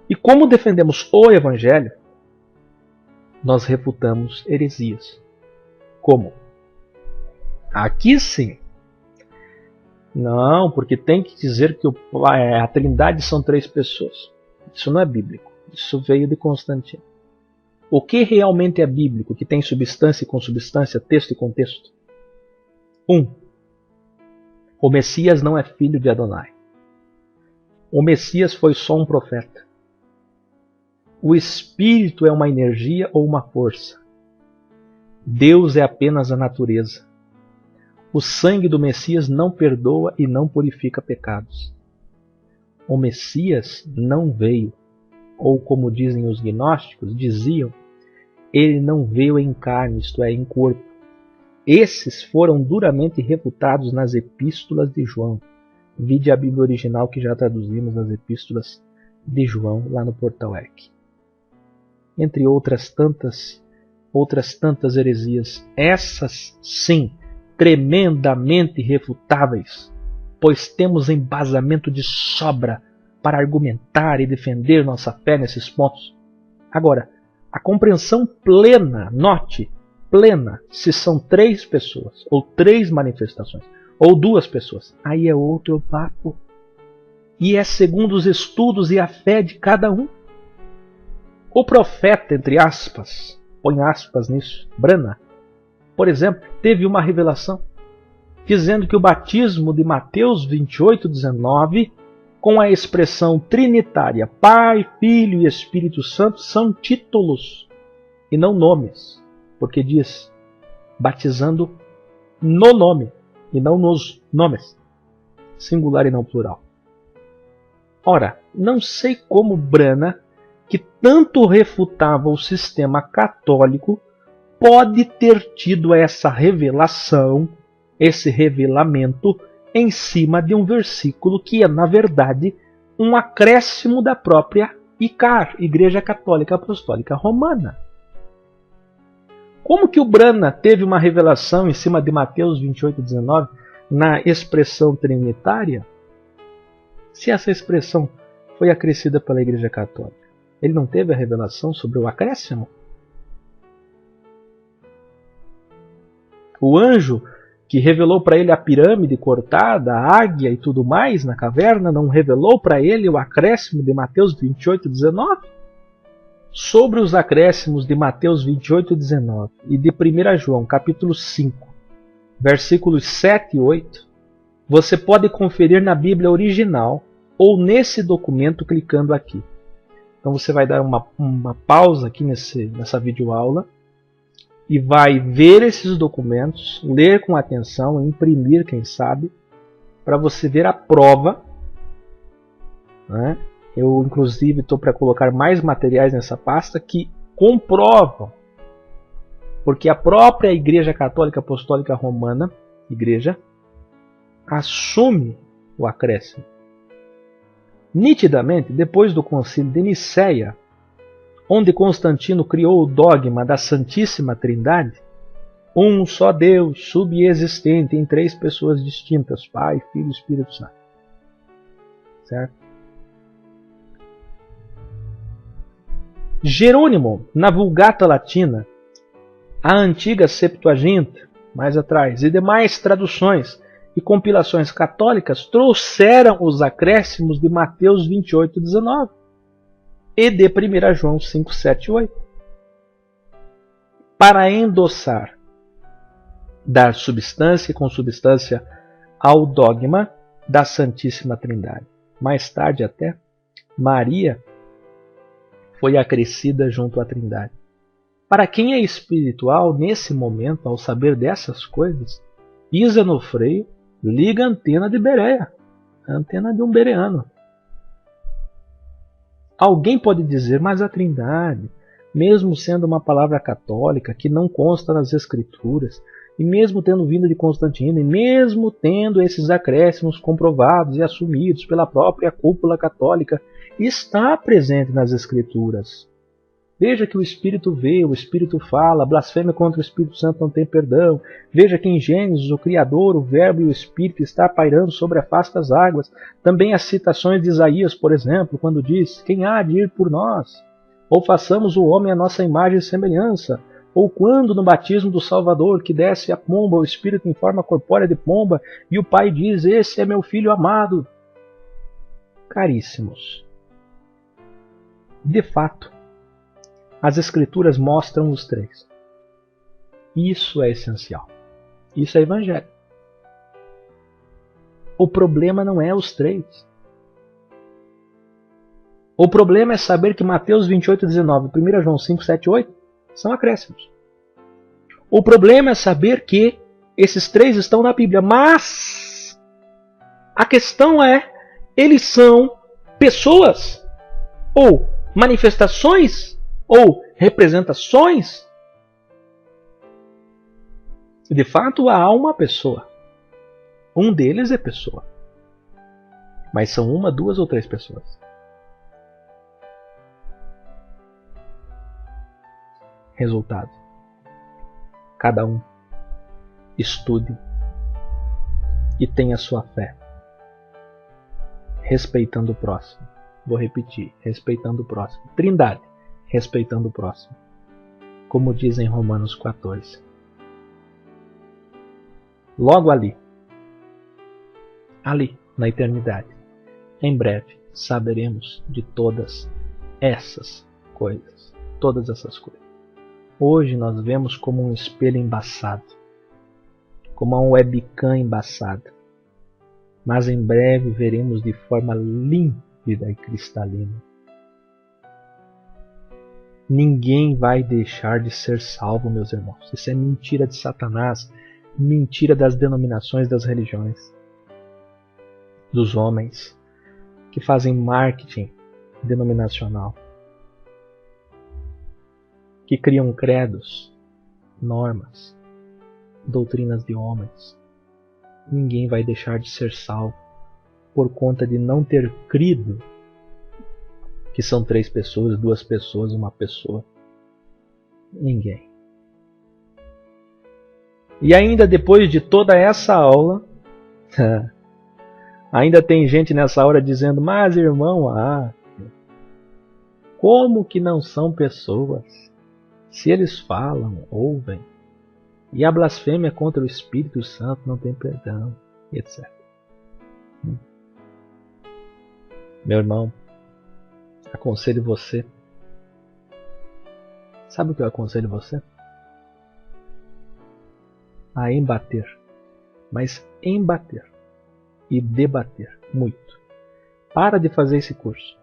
Speaker 1: E como defendemos o Evangelho, nós refutamos heresias. Como? Aqui sim. Não, porque tem que dizer que a Trindade são 3 pessoas. Isso não é bíblico. Isso veio de Constantino. O que realmente é bíblico, que tem substância e consubstância, texto e contexto? 1. O Messias não é filho de Adonai. O Messias foi só um profeta. O Espírito é uma energia ou uma força. Deus é apenas a natureza. O sangue do Messias não perdoa e não purifica pecados. O Messias não veio, ou como dizem os gnósticos, diziam, ele não veio em carne, isto é, em corpo. Esses foram duramente refutados nas epístolas de João. Vide a Bíblia original que já traduzimos nas epístolas de João, lá no Portal EC. Entre outras tantas heresias, essas sim, tremendamente refutáveis, pois temos embasamento de sobra para argumentar e defender nossa fé nesses pontos. Agora, a compreensão plena, note, plena, se são 3 pessoas, ou 3 manifestações, ou 2 pessoas, aí é outro papo. E é segundo os estudos e a fé de cada um. O profeta, entre aspas, põe aspas nisso, Brana, por exemplo, teve uma revelação, dizendo que o batismo de Mateus 28:19, com a expressão trinitária, Pai, Filho e Espírito Santo, são títulos e não nomes, porque diz, batizando no nome e não nos nomes, singular e não plural. Ora, não sei como Brana, que tanto refutava o sistema católico, pode ter tido essa revelação, esse revelamento, em cima de um versículo que é, na verdade, um acréscimo da própria ICAR, Igreja Católica Apostólica Romana. Como que o Brana teve uma revelação em cima de Mateus 28:19 na expressão trinitária, se essa expressão foi acrescida pela Igreja Católica? Ele não teve a revelação sobre o acréscimo? O anjo que revelou para ele a pirâmide cortada, a águia e tudo mais na caverna, não revelou para ele o acréscimo de Mateus 28:19? Sobre os acréscimos de Mateus 28:19 e de 1 João capítulo 5, versículos 7 e 8, você pode conferir na Bíblia original ou nesse documento clicando aqui. Então você vai dar uma pausa aqui nessa videoaula e vai ver esses documentos, ler com atenção, imprimir, quem sabe, para você ver a prova, né? Eu, inclusive, estou para colocar mais materiais nessa pasta que comprovam, porque a própria Igreja Católica Apostólica Romana, Igreja, assume o acréscimo. Nitidamente, depois do Concílio de Nicéia, onde Constantino criou o dogma da Santíssima Trindade, um só Deus, subexistente em 3 pessoas distintas, Pai, Filho e Espírito Santo. Certo? Jerônimo, na Vulgata Latina, a antiga Septuaginta, mais atrás, e demais traduções e compilações católicas trouxeram os acréscimos de Mateus 28:19 e de 1 João 5, 7 e 8 para endossar, dar substância e consubstância ao dogma da Santíssima Trindade. Mais tarde até, Maria foi acrescida junto à Trindade. Para quem é espiritual, nesse momento, ao saber dessas coisas, pisa no freio, liga a antena de Bereia, a antena de um bereano. Alguém pode dizer, mas a Trindade, mesmo sendo uma palavra católica que não consta nas Escrituras, e mesmo tendo vindo de Constantino, e mesmo tendo esses acréscimos comprovados e assumidos pela própria cúpula católica, está presente nas Escrituras. Veja que o Espírito vê, o Espírito fala, a blasfêmia contra o Espírito Santo não tem perdão. Veja que em Gênesis o Criador, o Verbo e o Espírito está pairando sobre a face das águas. Também as citações de Isaías, por exemplo, quando diz: quem há de ir por nós? Ou façamos o homem à nossa imagem e semelhança. Ou quando no batismo do Salvador, que desce a pomba, o Espírito em forma corpórea de pomba, e o Pai diz: esse é meu Filho amado. Caríssimos, de fato, as Escrituras mostram os três. Isso é essencial. Isso é evangelho. O problema não é os três. O problema é saber que Mateus 28:19 e 1 João 5:7-8 são acréscimos. O problema é saber que esses três estão na Bíblia, mas a questão é, eles são pessoas ou manifestações ou representações? De fato, há uma pessoa. Um deles é pessoa. Mas são uma, duas ou três pessoas. Resultado: cada um estude e tenha sua fé, respeitando o próximo. Vou repetir: respeitando o próximo. Trindade: respeitando o próximo. Como diz em Romanos 14. Logo ali, na eternidade, em breve, saberemos de todas essas coisas. Todas essas coisas. Hoje nós vemos como um espelho embaçado, como uma webcam embaçada. Mas em breve veremos de forma límpida e cristalina. Ninguém vai deixar de ser salvo, meus irmãos. Isso é mentira de Satanás, mentira das denominações das religiões, dos homens que fazem marketing denominacional, que criam credos, normas, doutrinas de homens. Ninguém vai deixar de ser salvo por conta de não ter crido que são três pessoas, duas pessoas, uma pessoa. Ninguém. E ainda depois de toda essa aula, ainda tem gente nessa hora dizendo: mas irmão, como que não são pessoas? Se eles falam, ouvem, e a blasfêmia contra o Espírito Santo não tem perdão, etc. Meu irmão, aconselho você. Sabe o que eu aconselho você? A embater. Mas embater. E debater muito. Para de fazer esse curso.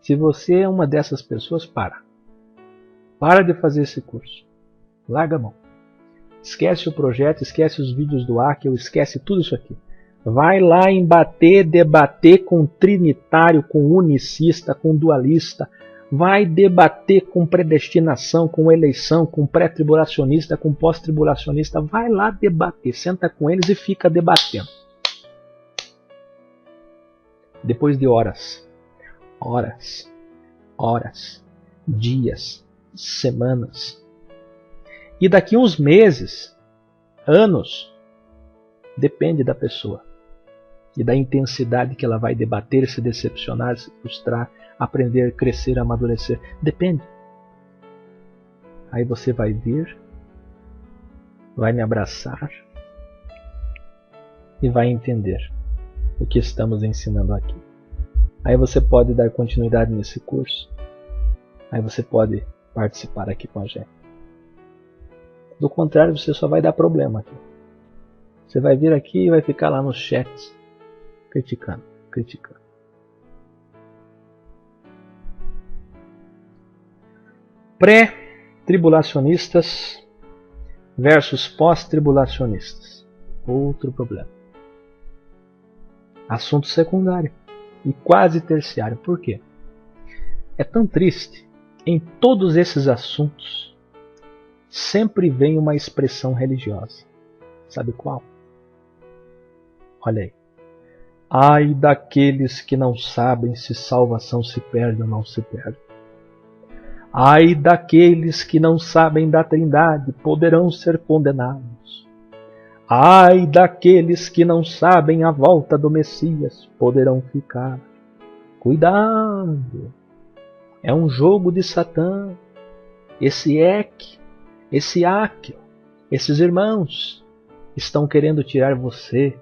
Speaker 1: Se você é uma dessas pessoas, para de fazer esse curso. Larga a mão. Esquece o projeto, esquece os vídeos do Akel, esquece tudo isso aqui. Vai lá embater, debater com trinitário, com unicista, com dualista. Vai debater com predestinação, com eleição, com pré-tribulacionista, com pós-tribulacionista. Vai lá debater, senta com eles e fica debatendo. Depois de horas, dias, semanas, e daqui uns meses, anos, depende da pessoa e da intensidade que ela vai debater, se decepcionar, se frustrar, aprender, crescer, amadurecer. Depende. Aí você vai vir, vai me abraçar e vai entender o que estamos ensinando aqui. Aí você pode dar continuidade nesse curso. Aí você pode participar aqui com a gente. Do contrário, você só vai dar problema aqui. Você vai vir aqui e vai ficar lá nos chats criticando. Pré-tribulacionistas versus pós-tribulacionistas. Outro problema. Assunto secundário e quase terciário. Por quê? É tão triste em todos esses assuntos, sempre vem uma expressão religiosa. Sabe qual? Olha aí. Ai daqueles que não sabem se salvação se perde ou não se perde. Ai daqueles que não sabem da Trindade, poderão ser condenados. Ai daqueles que não sabem a volta do Messias, poderão ficar. Cuidado! É um jogo de Satã. Esse Ek, esse Áquio, esses irmãos estão querendo tirar você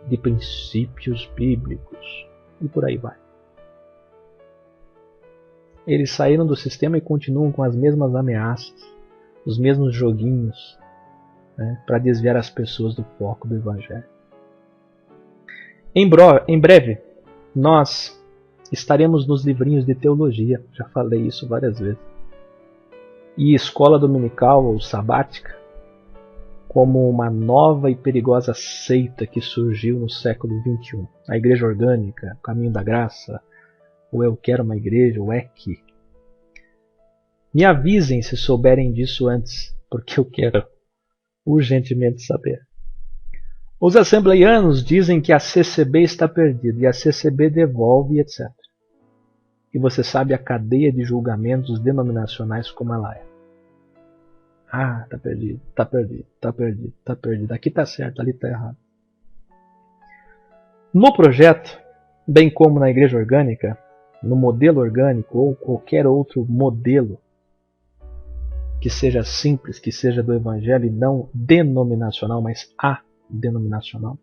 Speaker 1: de princípios bíblicos. E por aí vai. Eles saíram do sistema e continuam com as mesmas ameaças, os mesmos joguinhos, né, para desviar as pessoas do foco do Evangelho. Em breve, nós estaremos nos livrinhos de teologia, já falei isso várias vezes, e escola dominical ou sabática, como uma nova e perigosa seita que surgiu no século XXI. A Igreja Orgânica, o Caminho da Graça, o Eu Quero Uma Igreja, o EQ. Me avisem se souberem disso antes, porque eu quero urgentemente saber. Os assembleianos dizem que a CCB está perdida e a CCB devolve, etc. E você sabe a cadeia de julgamentos denominacionais como ela é. Ah, está perdido, está perdido, está perdido, está perdido. Aqui está certo, ali está errado. No projeto, bem como na Igreja Orgânica, no modelo orgânico ou qualquer outro modelo que seja simples, que seja do Evangelho e não denominacional, mas denominacional,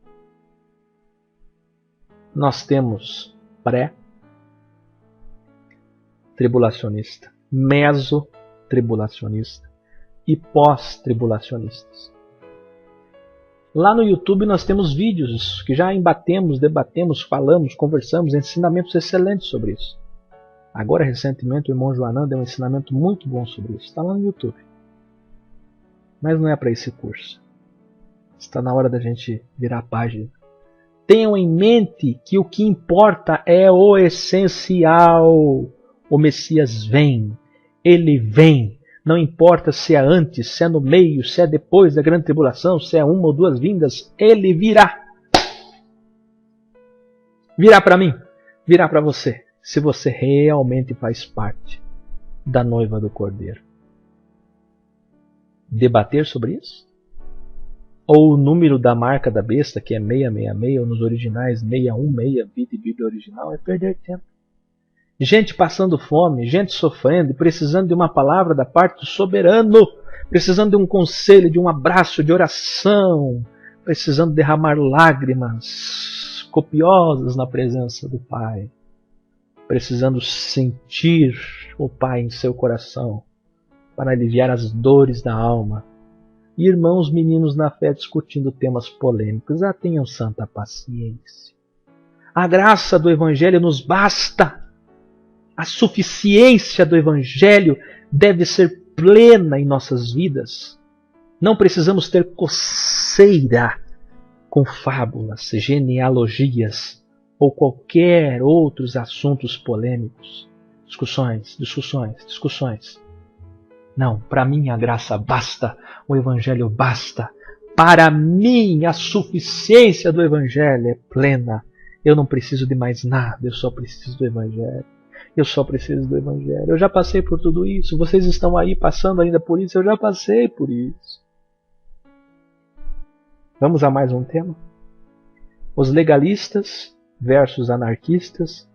Speaker 1: nós temos pré-tribulacionista, meso-tribulacionista e pós-tribulacionistas. Lá no YouTube nós temos vídeos que já embatemos, debatemos, falamos, conversamos, ensinamentos excelentes sobre isso. Agora, recentemente, o irmão Joanã deu um ensinamento muito bom sobre isso. Está lá no YouTube. Mas não é para esse curso. Está na hora da gente virar a página. Tenham em mente que o que importa é o essencial. O Messias vem. Ele vem. Não importa se é antes, se é no meio, se é depois da grande tribulação, se é uma ou duas vindas. Ele virá. Virá para mim. Virá para você. Se você realmente faz parte da noiva do Cordeiro. Debater sobre isso? Ou o número da marca da besta, que é 666, ou nos originais 616, vida e Bíblia original, é perder tempo. Gente passando fome, gente sofrendo, precisando de uma palavra da parte do soberano, precisando de um conselho, de um abraço, de oração, precisando derramar lágrimas copiosas na presença do Pai. Precisando sentir o Pai em seu coração para aliviar as dores da alma. E irmãos meninos na fé discutindo temas polêmicos. Tenham santa paciência. A graça do Evangelho nos basta. A suficiência do Evangelho deve ser plena em nossas vidas. Não precisamos ter coceira com fábulas, genealogias ou qualquer outros assuntos polêmicos. Discussões. Não, para mim a graça basta, o Evangelho basta. Para mim a suficiência do Evangelho é plena. Eu não preciso de mais nada, eu só preciso do Evangelho. Eu só preciso do Evangelho. Eu já passei por tudo isso, vocês estão aí passando ainda por isso, eu já passei por isso. Vamos a mais um tema? Os legalistas versus anarquistas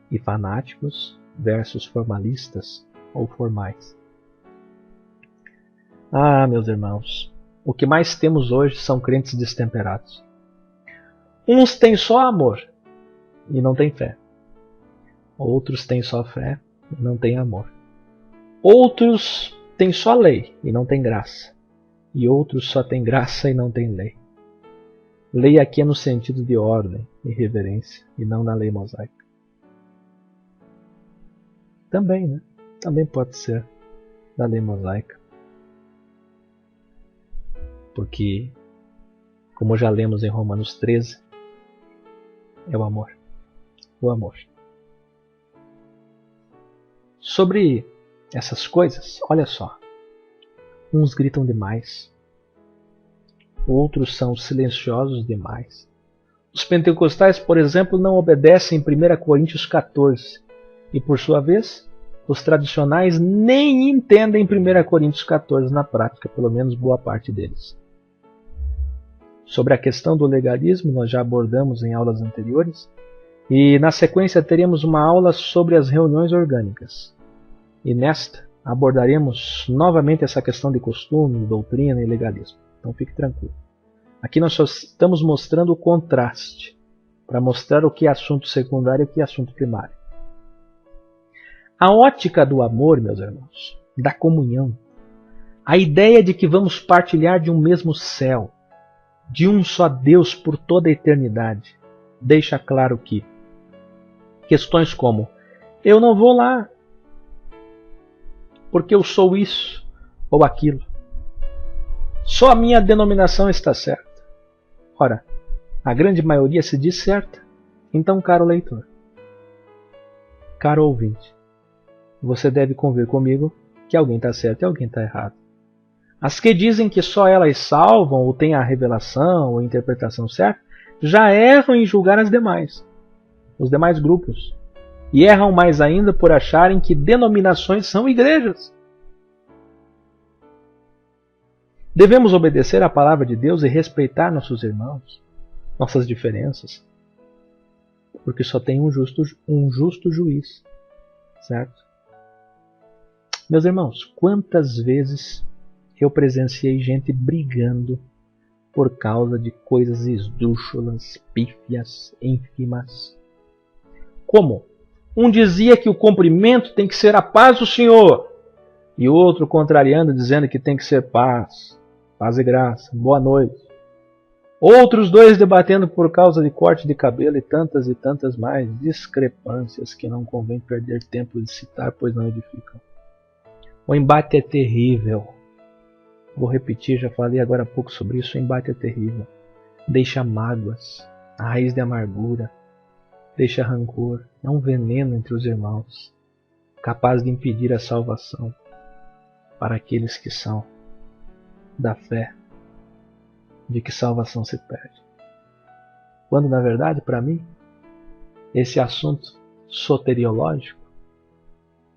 Speaker 1: e fanáticos versus formalistas ou formais. Meus irmãos, o que mais temos hoje são crentes destemperados. Uns têm só amor e não têm fé. Outros têm só fé e não têm amor. Outros têm só lei e não têm graça. E outros só têm graça e não têm lei. Lei aqui é no sentido de ordem e reverência, e não na lei mosaica. Também, né? Também pode ser da lei mosaica. Porque, como já lemos em Romanos 13, é o amor. O amor. Sobre essas coisas, olha só. Uns gritam demais. Outros são silenciosos demais. Os pentecostais, por exemplo, não obedecem 1 Coríntios 14. E, por sua vez, os tradicionais nem entendem 1 Coríntios 14 na prática, pelo menos boa parte deles. Sobre a questão do legalismo, nós já abordamos em aulas anteriores. E, na sequência, teremos uma aula sobre as reuniões orgânicas. E nesta, abordaremos novamente essa questão de costume, doutrina e legalismo. Então fique tranquilo. Aqui nós só estamos mostrando o contraste, para mostrar o que é assunto secundário e o que é assunto primário. A ótica do amor, meus irmãos, da comunhão, a ideia de que vamos partilhar de um mesmo céu, de um só Deus por toda a eternidade, deixa claro que questões como: eu não vou lá porque eu sou isso ou aquilo, só a minha denominação está certa. Ora, a grande maioria se diz certa. Então, caro leitor, caro ouvinte, você deve convir comigo que alguém está certo e alguém está errado. As que dizem que só elas salvam, ou têm a revelação ou a interpretação certa, já erram em julgar as demais, os demais grupos. E erram mais ainda por acharem que denominações são igrejas. Devemos obedecer à palavra de Deus e respeitar nossos irmãos, nossas diferenças, porque só tem um justo juiz, certo? Meus irmãos, quantas vezes eu presenciei gente brigando por causa de coisas esdrúxulas, pífias, ínfimas. Como? Um dizia que o cumprimento tem que ser a paz do Senhor, e outro contrariando, dizendo que tem que ser paz e graça, boa noite. Outros dois debatendo por causa de corte de cabelo e tantas mais discrepâncias que não convém perder tempo de citar, pois não edificam. O embate é terrível. Vou repetir, já falei agora há pouco sobre isso. O embate é terrível. Deixa mágoas, a raiz de amargura, deixa rancor. É um veneno entre os irmãos, capaz de impedir a salvação para aqueles que são da fé de que salvação se perde. Quando, na verdade, para mim, esse assunto soteriológico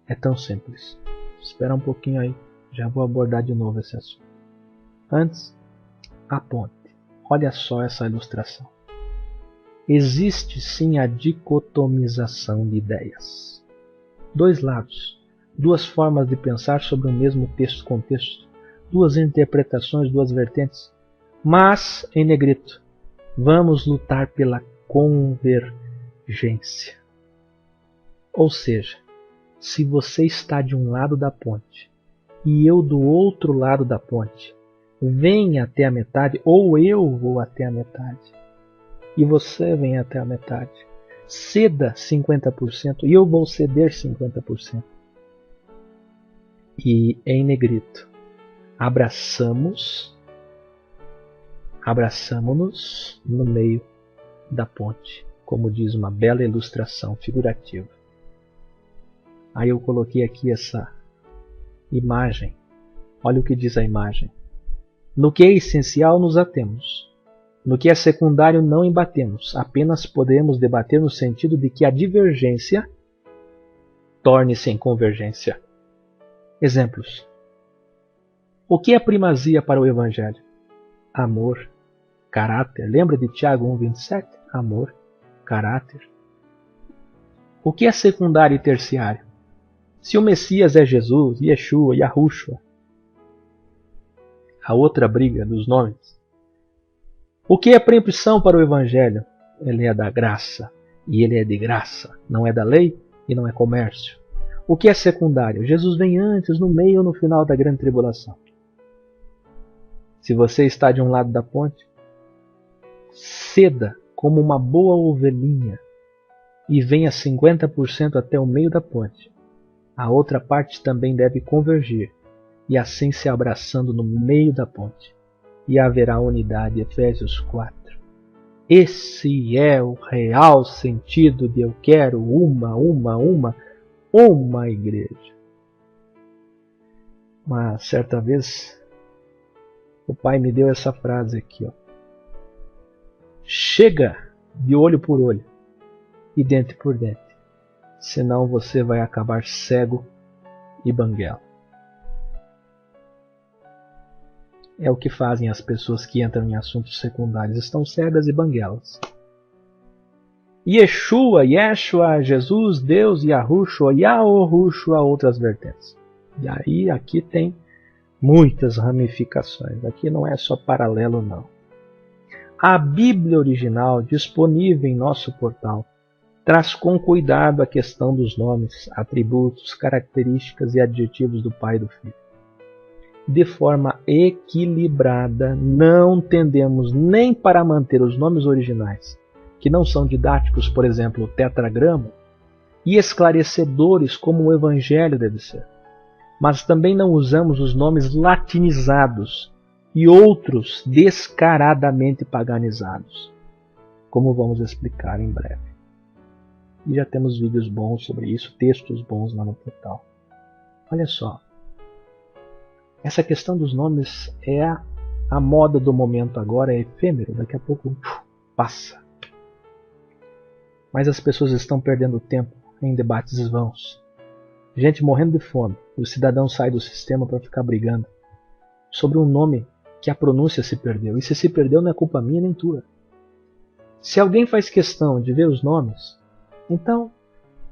Speaker 1: é tão simples. Espera um pouquinho aí, já vou abordar de novo esse assunto. Antes, a ponte. Olha só essa ilustração. Existe sim a dicotomização de ideias. Dois lados, duas formas de pensar sobre o mesmo contexto, duas interpretações, duas vertentes. Mas, em negrito, vamos lutar pela convergência. Ou seja, se você está de um lado da ponte e eu do outro lado da ponte, venha até a metade, ou eu vou até a metade e você vem até a metade. Ceda 50% e eu vou ceder 50%. E em negrito, abraçamo-nos no meio da ponte, como diz uma bela ilustração figurativa. Aí eu coloquei aqui essa imagem. Olha o que diz a imagem. No que é essencial nos atemos. No que é secundário não embatemos. Apenas podemos debater no sentido de que a divergência torne-se em convergência. Exemplos. O que é primazia para o Evangelho? Amor, caráter. Lembra de Tiago 1,27? Amor, caráter. O que é secundário e terciário? Se o Messias é Jesus, Yeshua, Yahushua, a outra briga dos nomes. O que é preempção para o Evangelho? Ele é da graça, e ele é de graça. Não é da lei e não é comércio. O que é secundário? Jesus vem antes, no meio ou no final da grande tribulação. Se você está de um lado da ponte, ceda como uma boa ovelhinha e venha 50% até o meio da ponte. A outra parte também deve convergir e assim se abraçando no meio da ponte. E haverá unidade. Efésios 4. Esse é o real sentido de eu quero uma igreja. Uma certa vez, o pai me deu essa frase aqui, ó. Chega de olho por olho e dente por dente, senão você vai acabar cego e banguela. É o que fazem as pessoas que entram em assuntos secundários, estão cegas e banguelas. Yeshua, Jesus, Deus, Yahushua, Yahushua, outras vertentes. E aí aqui tem muitas ramificações, aqui não é só paralelo não. A Bíblia original, disponível em nosso portal, traz com cuidado a questão dos nomes, atributos, características e adjetivos do Pai e do Filho. De forma equilibrada, não tendemos nem para manter os nomes originais, que não são didáticos, por exemplo, o tetragrama, e esclarecedores como o Evangelho deve ser. Mas também não usamos os nomes latinizados e outros descaradamente paganizados, como vamos explicar em breve. E já temos vídeos bons sobre isso, textos bons lá no portal. Olha só, essa questão dos nomes é a moda do momento agora, é efêmero, daqui a pouco passa. Mas as pessoas estão perdendo tempo em debates vãos. Gente morrendo de fome, e o cidadão sai do sistema para ficar brigando sobre um nome que a pronúncia se perdeu. E se perdeu não é culpa minha nem tua. Se alguém faz questão de ver os nomes, então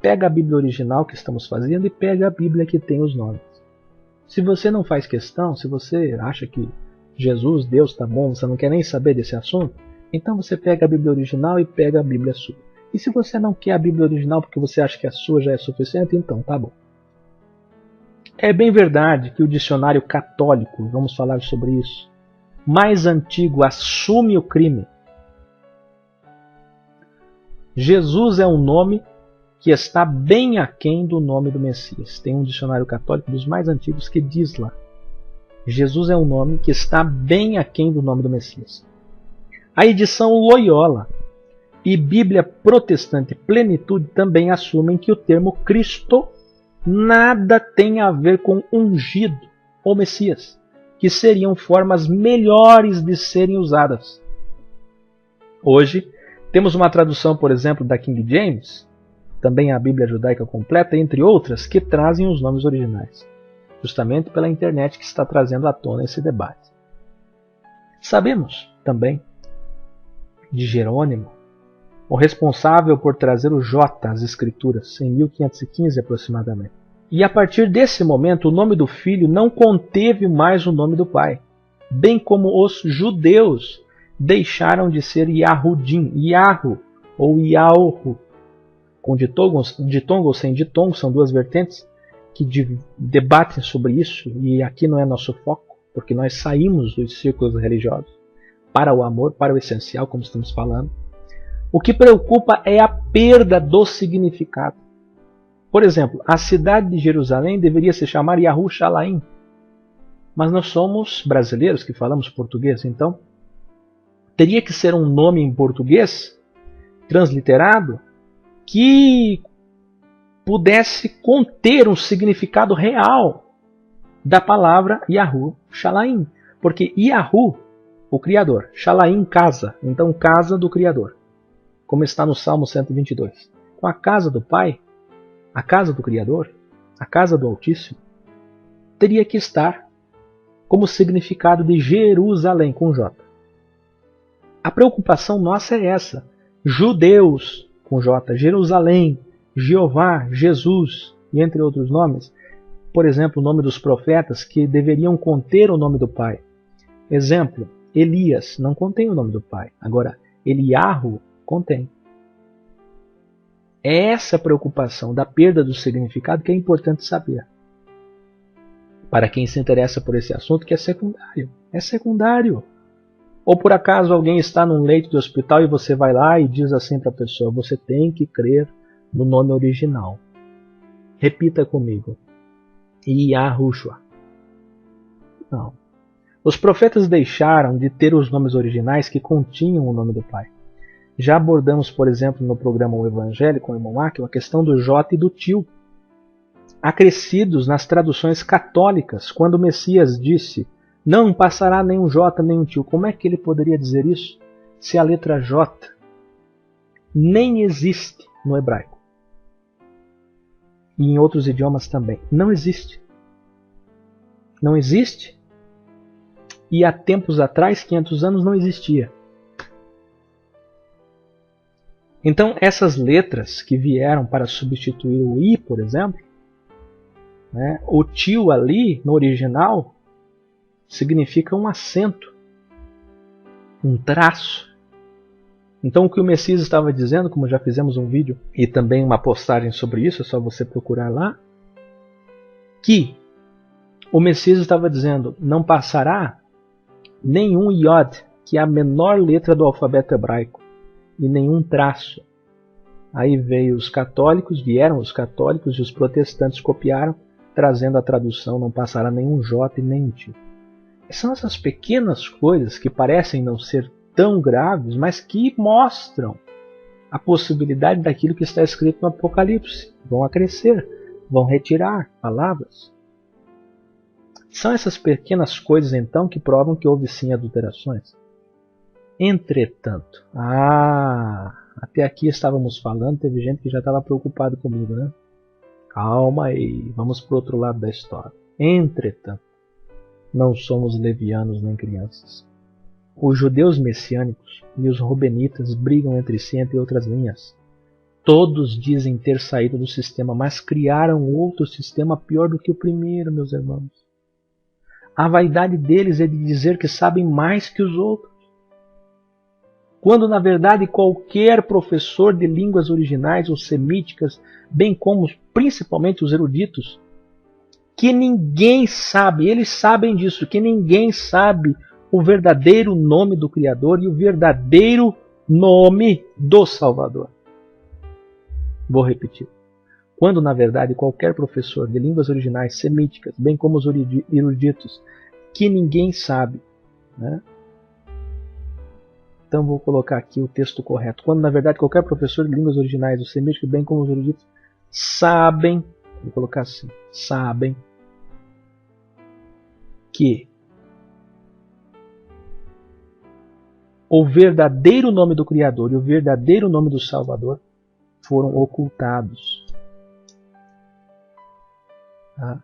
Speaker 1: pega a Bíblia original que estamos fazendo e pega a Bíblia que tem os nomes. Se você não faz questão, se você acha que Jesus, Deus está bom, você não quer nem saber desse assunto, então você pega a Bíblia original e pega a Bíblia sua. E se você não quer a Bíblia original porque você acha que a sua já é suficiente, então tá bom. É bem verdade que o dicionário católico, vamos falar sobre isso, mais antigo, assume o crime. Jesus é um nome que está bem aquém do nome do Messias. Tem um dicionário católico dos mais antigos que diz lá: Jesus é um nome que está bem aquém do nome do Messias. A edição Loyola e Bíblia Protestante Plenitude também assumem que o termo Cristo nada tem a ver com ungido ou Messias, que seriam formas melhores de serem usadas. Hoje, temos uma tradução, por exemplo, da King James, também a Bíblia Judaica Completa, entre outras, que trazem os nomes originais, justamente pela internet que está trazendo à tona esse debate. Sabemos também de Jerônimo, o responsável por trazer o J às Escrituras, em 1515 aproximadamente. E a partir desse momento, o nome do filho não conteve mais o nome do pai, bem como os judeus deixaram de ser Yahudim, Yahu ou Yahu, com ditongo ou sem ditongo, são duas vertentes que debatem sobre isso, e aqui não é nosso foco, porque nós saímos dos círculos religiosos para o amor, para o essencial, como estamos falando. O que preocupa é a perda do significado. Por exemplo, a cidade de Jerusalém deveria se chamar Yahushalaim, mas nós somos brasileiros que falamos português, então teria que ser um nome em português, transliterado, que pudesse conter um significado real da palavra Yahushalaim. Porque Yahu, o Criador, Shalaim, casa, então casa do Criador, como está no Salmo 122. Com a casa do Pai, a casa do Criador, a casa do Altíssimo, teria que estar como significado de Jerusalém, com J. A preocupação nossa é essa. Judeus, com J, Jerusalém, Jeová, Jesus, e entre outros nomes. Por exemplo, o nome dos profetas que deveriam conter o nome do Pai. Exemplo, Elias não contém o nome do Pai. Agora, Eliahu contém. É essa preocupação da perda do significado que é importante saber. Para quem se interessa por esse assunto, que é secundário. É secundário. Ou por acaso alguém está num leito de hospital e você vai lá e diz assim para a pessoa: você tem que crer no nome original. Repita comigo: Yahushua. Não. Os profetas deixaram de ter os nomes originais que continham o nome do Pai. Já abordamos, por exemplo, no programa O Evangelho com o irmão Akio, a questão do J e do tio. acrescidos nas traduções católicas, quando o Messias disse: não passará nenhum J, nenhum tio. Como é que ele poderia dizer isso se a letra J nem existe no hebraico? E em outros idiomas também. Não existe. Não existe. E há tempos atrás, 500 anos, não existia. Então, essas letras que vieram para substituir o I, por exemplo, né, o tio ali, no original, significa um acento, um traço. Então, o que o Messias estava dizendo, como já fizemos um vídeo e também uma postagem sobre isso, é só você procurar lá, que o Messias estava dizendo: não passará nenhum iod, que é a menor letra do alfabeto hebraico, e nenhum traço. Aí vieram os católicos e os protestantes copiaram, trazendo a tradução: não passará nenhum J e nenhum T. São essas pequenas coisas que parecem não ser tão graves, mas que mostram a possibilidade daquilo que está escrito no Apocalipse. Vão acrescer, vão retirar palavras. São essas pequenas coisas, então, que provam que houve sim adulterações. Entretanto, até aqui estávamos falando, teve gente que já estava preocupado comigo, né? Calma aí, vamos para o outro lado da história. Entretanto, não somos levianos nem crianças. Os judeus messiânicos e os rubenitas brigam entre si, entre outras linhas. Todos dizem ter saído do sistema, mas criaram outro sistema pior do que o primeiro, meus irmãos. A vaidade deles é de dizer que sabem mais que os outros, quando na verdade qualquer professor de línguas originais ou semíticas, bem como principalmente os eruditos, que ninguém sabe, eles sabem disso, que ninguém sabe o verdadeiro nome do Criador e o verdadeiro nome do Salvador. Vou repetir. Quando na verdade qualquer professor de línguas originais semíticas, bem como os eruditos, que ninguém sabe, né? Então vou colocar aqui o texto correto. Quando na verdade qualquer professor de línguas originais, os semíticos, bem como os eruditos, sabem, vou colocar assim, sabem que o verdadeiro nome do Criador e o verdadeiro nome do Salvador foram ocultados. Tá?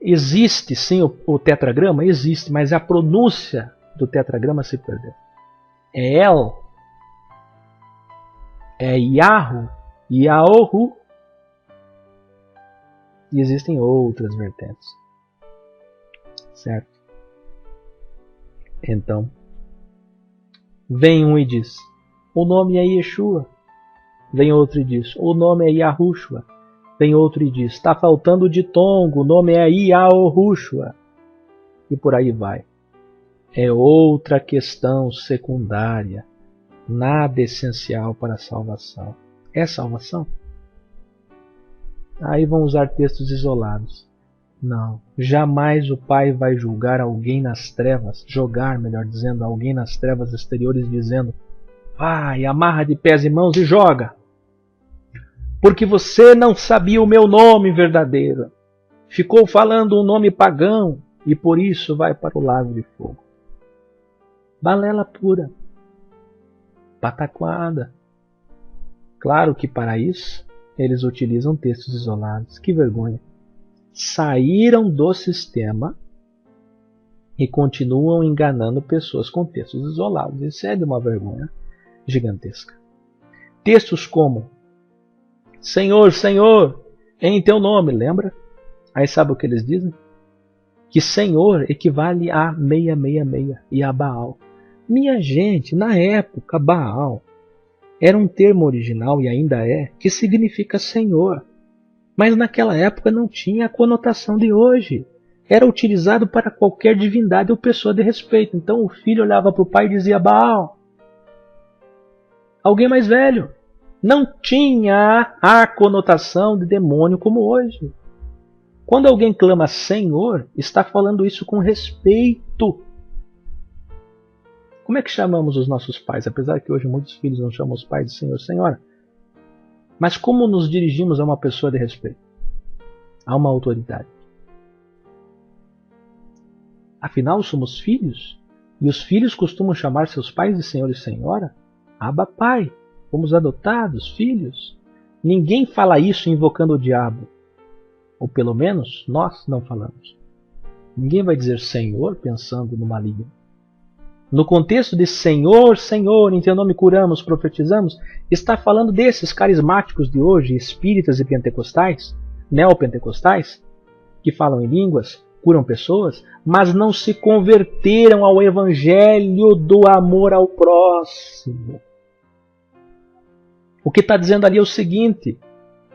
Speaker 1: Existe sim o tetragrama? Existe, mas a pronúncia do tetragrama se perdeu. É El, é Yahu, Yaohu, e existem outras vertentes. Certo? Então, vem um e diz: o nome é Yeshua. Vem outro e diz: o nome é Yahushua. Vem outro e diz: está faltando o ditongo, o nome é Yaohushua. E por aí vai. É outra questão secundária, nada essencial para a salvação. É salvação? Aí vão usar textos isolados. Não, jamais o Pai vai julgar alguém nas trevas, jogar, melhor dizendo, alguém nas trevas exteriores, dizendo: vai, amarra de pés e mãos e joga, porque você não sabia o meu nome verdadeiro, ficou falando um nome pagão e por isso vai para o lago de fogo. Balela pura, pataquada. Claro que para isso eles utilizam textos isolados. Que vergonha! Saíram do sistema e continuam enganando pessoas com textos isolados. Isso é de uma vergonha gigantesca. Textos como: Senhor, Senhor, em teu nome, lembra? Aí sabe o que eles dizem? Que Senhor equivale a 666 e a Baal. Minha gente, na época, Baal era um termo original, e ainda é, que significa Senhor. Mas naquela época não tinha a conotação de hoje. Era utilizado para qualquer divindade ou pessoa de respeito. Então o filho olhava para o pai e dizia: Baal. Alguém mais velho. Não tinha a conotação de demônio como hoje. Quando alguém clama Senhor, está falando isso com respeito. Como é que chamamos os nossos pais? Apesar que hoje muitos filhos não chamam os pais de Senhor, Senhora. Mas como nos dirigimos a uma pessoa de respeito? Há uma autoridade. Afinal, somos filhos, e os filhos costumam chamar seus pais de Senhor e Senhora. Abba, Pai, fomos adotados, filhos. Ninguém fala isso invocando o diabo. Ou pelo menos, nós não falamos. Ninguém vai dizer Senhor pensando no maligno. No contexto de Senhor, Senhor, em teu nome curamos, profetizamos, está falando desses carismáticos de hoje, espíritas e pentecostais, neopentecostais, que falam em línguas, curam pessoas, mas não se converteram ao evangelho do amor ao próximo. O que está dizendo ali é o seguinte: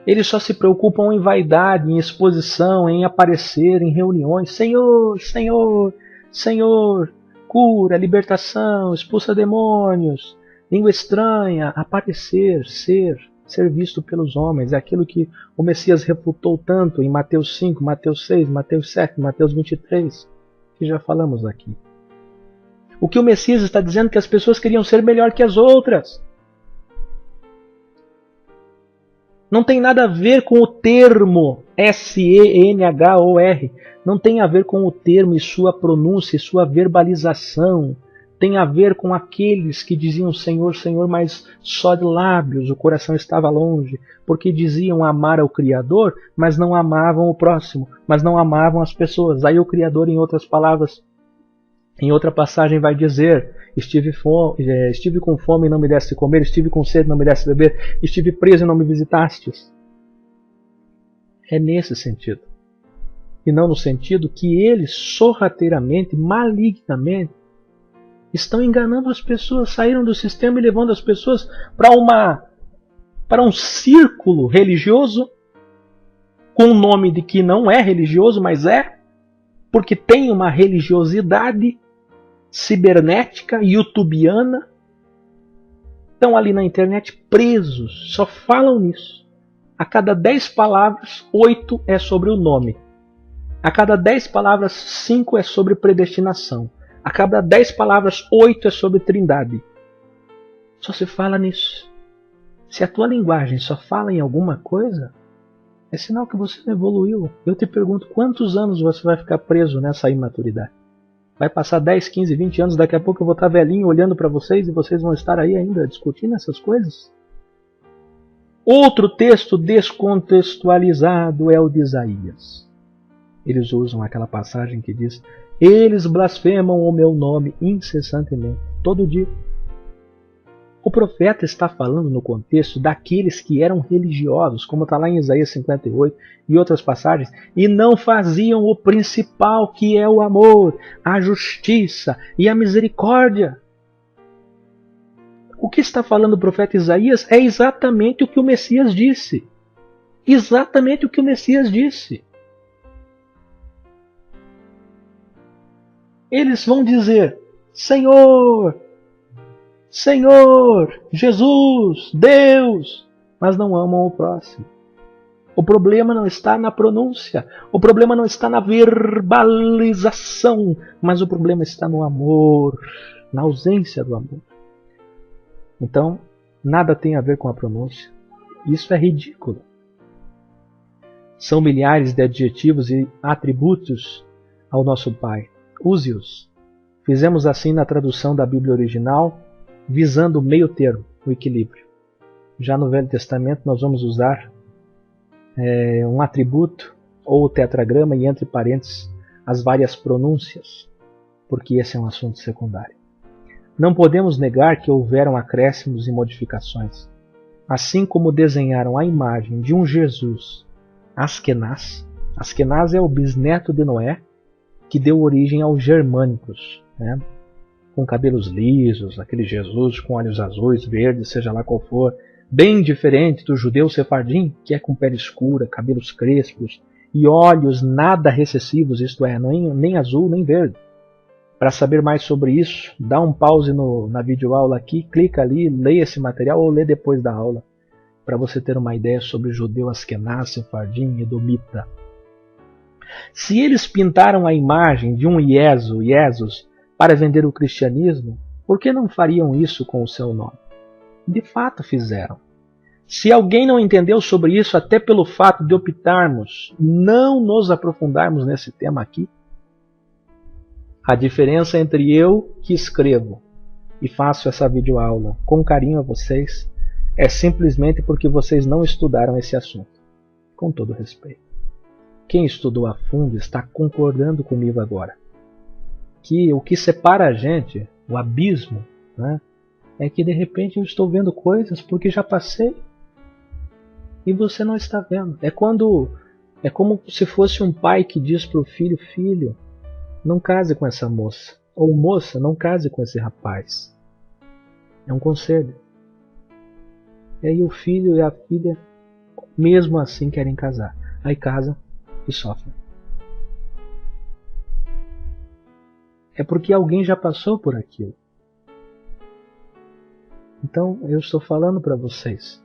Speaker 1: eles só se preocupam em vaidade, em exposição, em aparecer em reuniões. Senhor, Senhor, Senhor, cura, libertação, expulsa demônios, língua estranha, aparecer, ser visto pelos homens. É aquilo que o Messias refutou tanto em Mateus 5, Mateus 6, Mateus 7, Mateus 23, que já falamos aqui. O que o Messias está dizendo é que as pessoas queriam ser melhor que as outras. Não tem nada a ver com o termo S-E-N-H-O-R. Não tem a ver com o termo e sua pronúncia e sua verbalização. Tem a ver com aqueles que diziam Senhor, Senhor, mas só de lábios, o coração estava longe, porque diziam amar ao Criador, mas não amavam o próximo, mas não amavam as pessoas. Aí o Criador, em outras palavras, em outra passagem vai dizer: estive com fome e não me deste comer, estive com sede e não me deste beber, estive preso e não me visitastes. É nesse sentido. E não no sentido que eles sorrateiramente, malignamente, estão enganando as pessoas, saíram do sistema e levando as pessoas para um círculo religioso, com o nome de que não é religioso, mas é, porque tem uma religiosidade cibernética, youtubiana. Estão ali na internet presos, só falam nisso. A cada 10 palavras, 8 é sobre o nome. A cada 10 palavras, 5 é sobre predestinação. A cada 10 palavras, 8 é sobre trindade. Só se fala nisso. Se a tua linguagem só fala em alguma coisa, é sinal que você não evoluiu. Eu te pergunto, quantos anos você vai ficar preso nessa imaturidade? Vai passar 10, 15, 20 anos, daqui a pouco eu vou estar velhinho olhando para vocês e vocês vão estar aí ainda discutindo essas coisas? Outro texto descontextualizado é o de Isaías. Eles usam aquela passagem que diz: eles blasfemam o meu nome incessantemente, todo dia. O profeta está falando no contexto daqueles que eram religiosos, como está lá em Isaías 58 e outras passagens, e não faziam o principal, que é o amor, a justiça e a misericórdia. O que está falando o profeta Isaías é exatamente o que o Messias disse. Exatamente o que o Messias disse. Eles vão dizer: Senhor, Senhor, Jesus, Deus, mas não amam o próximo. O problema não está na pronúncia, o problema não está na verbalização, mas o problema está no amor, na ausência do amor. Então, nada tem a ver com a pronúncia. Isso é ridículo. São milhares de adjetivos e atributos ao nosso Pai. Use-os. Fizemos assim na tradução da Bíblia original, visando o meio termo, o equilíbrio. Já no Velho Testamento nós vamos usar um atributo ou tetragrama e entre parênteses as várias pronúncias, porque esse é um assunto secundário. Não podemos negar que houveram acréscimos e modificações. Assim como desenharam a imagem de um Jesus Askenaz. Askenaz é o bisneto de Noé, que deu origem aos germânicos, né? Com cabelos lisos, aquele Jesus com olhos azuis, verdes, seja lá qual for, bem diferente do judeu sefardim, que é com pele escura, cabelos crespos e olhos nada recessivos, isto é, nem azul nem verde. Para saber mais sobre isso, dá um pause na videoaula aqui, clica ali, leia esse material ou lê depois da aula, para você ter uma ideia sobre o judeu Askenaz, sefardim e edomita. Se eles pintaram a imagem de um Jesus, para vender o cristianismo, por que não fariam isso com o seu nome? De fato fizeram. Se alguém não entendeu sobre isso, até pelo fato de optarmos não nos aprofundarmos nesse tema aqui, a diferença entre eu que escrevo e faço essa videoaula com carinho a vocês é simplesmente porque vocês não estudaram esse assunto. Com todo respeito. Quem estudou a fundo está concordando comigo agora. Que o que separa a gente, o abismo, né, é que de repente eu estou vendo coisas porque já passei e você não está vendo. É como se fosse um pai que diz para o filho: filho, não case com essa moça. Ou moça, não case com esse rapaz. É um conselho. E aí o filho e a filha, mesmo assim, querem casar. Aí casam e sofrem. É porque alguém já passou por aquilo. Então eu estou falando para vocês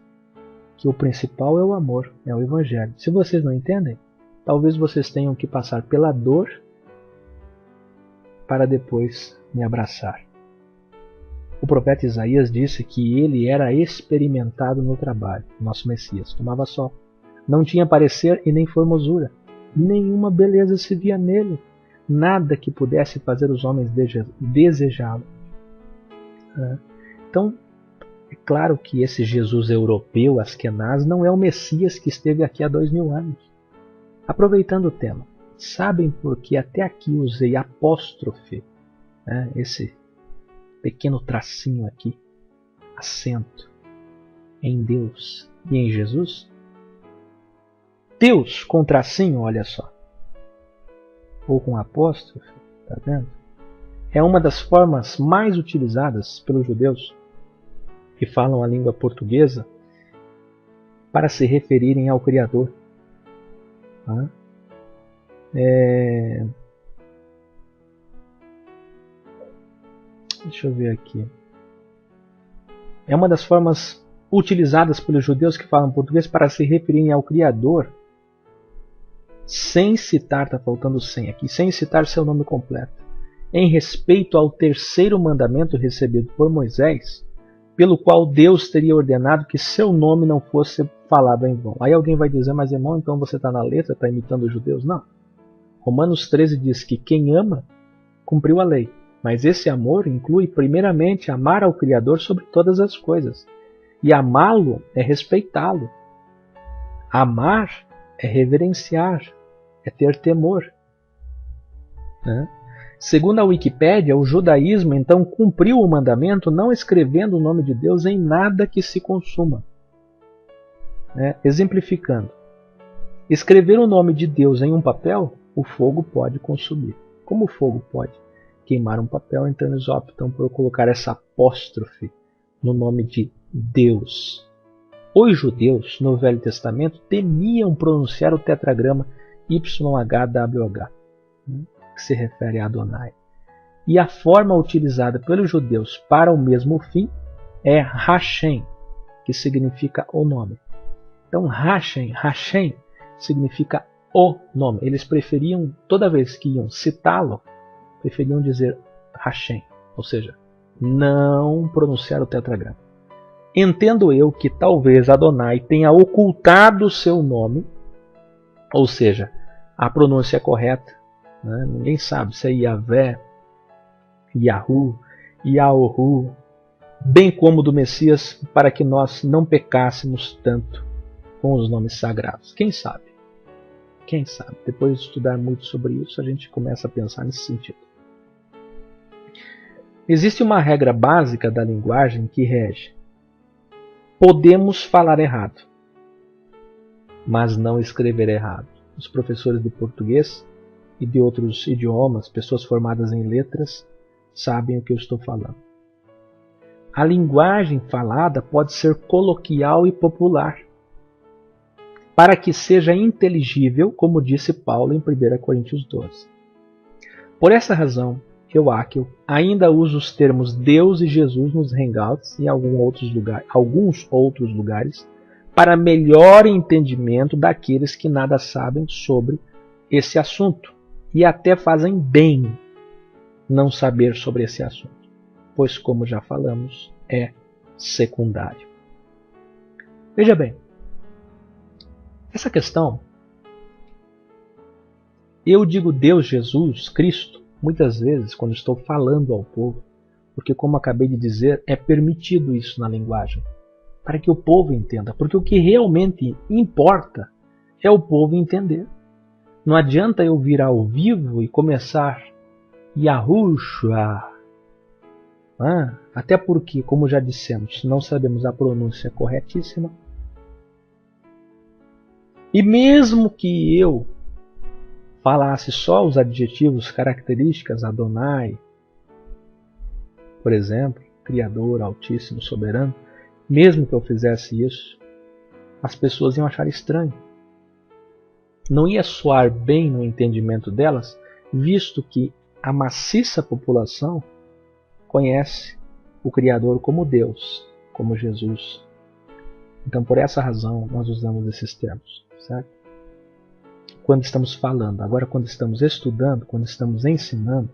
Speaker 1: que o principal é o amor, é o Evangelho. Se vocês não entendem, talvez vocês tenham que passar pela dor para depois me abraçar. O profeta Isaías disse que ele era experimentado no trabalho, nosso Messias. Tomava sol. Não tinha parecer e nem formosura. Nenhuma beleza se via nele. Nada que pudesse fazer os homens desejá-lo. Então, é claro que esse Jesus europeu, Askenaz, não é o Messias que esteve aqui há 2000 anos. Aproveitando o tema, sabem por que até aqui usei apóstrofe, esse pequeno tracinho aqui, acento, em Deus e em Jesus? Deus com tracinho, olha só, ou com apóstrofe, tá vendo? É uma das formas mais utilizadas pelos judeus que falam a língua portuguesa para se referirem ao Criador. Deixa eu ver aqui. É uma das formas utilizadas pelos judeus que falam português para se referirem ao Criador, sem citar, está faltando sem aqui, sem citar seu nome completo, em respeito ao terceiro mandamento recebido por Moisés, pelo qual Deus teria ordenado que seu nome não fosse falado em vão. Aí alguém vai dizer: mas irmão, então você está na letra, está imitando os judeus? Não. Romanos 13 diz que quem ama, cumpriu a lei. Mas esse amor inclui primeiramente amar ao Criador sobre todas as coisas. E amá-lo é respeitá-lo. Amar é reverenciar, é ter temor. Segundo a Wikipédia, o judaísmo então cumpriu o mandamento não escrevendo o nome de Deus em nada que se consuma. Exemplificando, escrever o nome de Deus em um papel, o fogo pode consumir. Como o fogo pode queimar um papel, então eles optam por colocar essa apóstrofe no nome de Deus. Os judeus, no Velho Testamento, temiam pronunciar o tetragrama YHWH, que se refere a Adonai. E a forma utilizada pelos judeus para o mesmo fim é Hashem, que significa o nome. Então Hashem significa o nome. Eles preferiam, toda vez que iam citá-lo, preferiam dizer Hashem, ou seja, não pronunciar o tetragrama. Entendo eu que talvez Adonai tenha ocultado o seu nome, ou seja, a pronúncia correta. Ninguém sabe se é Yahvé, Yahu, Yaohu, bem como do Messias, para que nós não pecássemos tanto com os nomes sagrados. Quem sabe? Quem sabe? Depois de estudar muito sobre isso, a gente começa a pensar nesse sentido. Existe uma regra básica da linguagem que rege: podemos falar errado, mas não escrever errado. Os professores de português e de outros idiomas, pessoas formadas em letras, sabem o que eu estou falando. A linguagem falada pode ser coloquial e popular, para que seja inteligível, como disse Paulo em 1 Coríntios 12. Por essa razão, eu, Akel, ainda uso os termos Deus e Jesus nos Hangouts e em alguns outros lugares para melhor entendimento daqueles que nada sabem sobre esse assunto e até fazem bem não saber sobre esse assunto, pois, como já falamos, é secundário. Veja bem, essa questão, eu digo Deus, Jesus, Cristo, muitas vezes quando estou falando ao povo, porque como acabei de dizer, é permitido isso na linguagem, para que o povo entenda, porque o que realmente importa é o povo entender. Não adianta eu vir ao vivo e começar Yahushua, até porque, como já dissemos, não sabemos a pronúncia corretíssima. E mesmo que eu falasse só os adjetivos, características, Adonai, por exemplo, Criador, Altíssimo, Soberano, mesmo que eu fizesse isso, as pessoas iam achar estranho. Não ia soar bem no entendimento delas, visto que a maciça população conhece o Criador como Deus, como Jesus. Então, por essa razão, nós usamos esses termos, certo? Quando estamos falando, agora quando estamos estudando, quando estamos ensinando,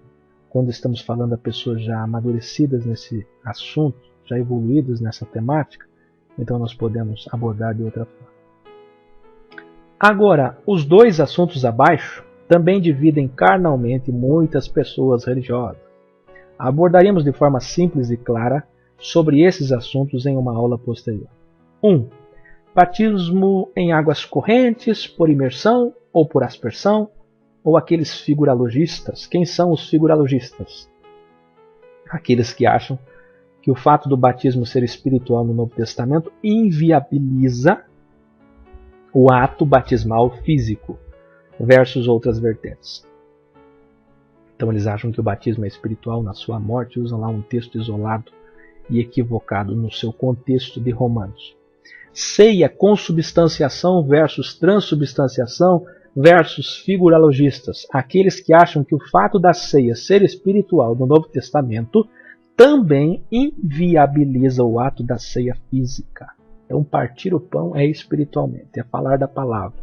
Speaker 1: quando estamos falando a pessoas já amadurecidas nesse assunto, já evoluídas nessa temática, então nós podemos abordar de outra forma. Agora, os dois assuntos abaixo também dividem carnalmente muitas pessoas religiosas. Abordaremos de forma simples e clara sobre esses assuntos em uma aula posterior. 1. Batismo em águas correntes, por imersão ou por aspersão, ou aqueles figuralogistas. Quem são os figuralogistas? Aqueles que acham que o fato do batismo ser espiritual no Novo Testamento inviabiliza o ato batismal físico, versus outras vertentes. Então eles acham que o batismo é espiritual na sua morte, usam lá um texto isolado e equivocado no seu contexto de Romanos. Ceia, consubstanciação versus transubstanciação versus figuralogistas. Aqueles que acham que o fato da ceia ser espiritual no Novo Testamento também inviabiliza o ato da ceia física. Então partir o pão é espiritualmente, é falar da palavra,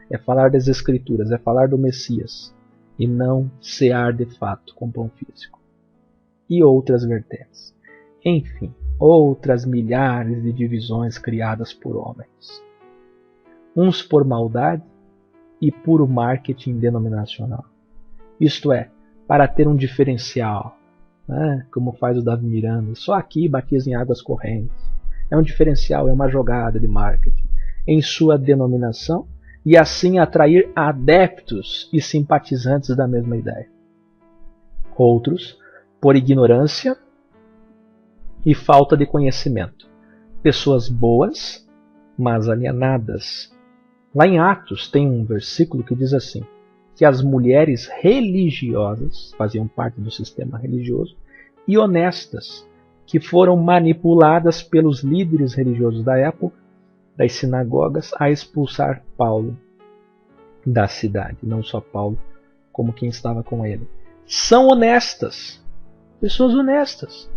Speaker 1: é falar das Escrituras, é falar do Messias, e não cear de fato com pão físico. E outras vertentes. Enfim, outras milhares de divisões criadas por homens. Uns por maldade e puro marketing denominacional. Isto é, para ter um diferencial, como faz o Davi Miranda, só aqui batiza em águas correntes. É um diferencial, é uma jogada de marketing em sua denominação e assim atrair adeptos e simpatizantes da mesma ideia. Outros, por ignorância e falta de conhecimento. Pessoas boas, mas alienadas. Lá em Atos tem um versículo que diz assim, que as mulheres religiosas faziam parte do sistema religioso e honestas, que foram manipuladas pelos líderes religiosos da época, das sinagogas, a expulsar Paulo da cidade. Não só Paulo, como quem estava com ele. São honestas, pessoas honestas.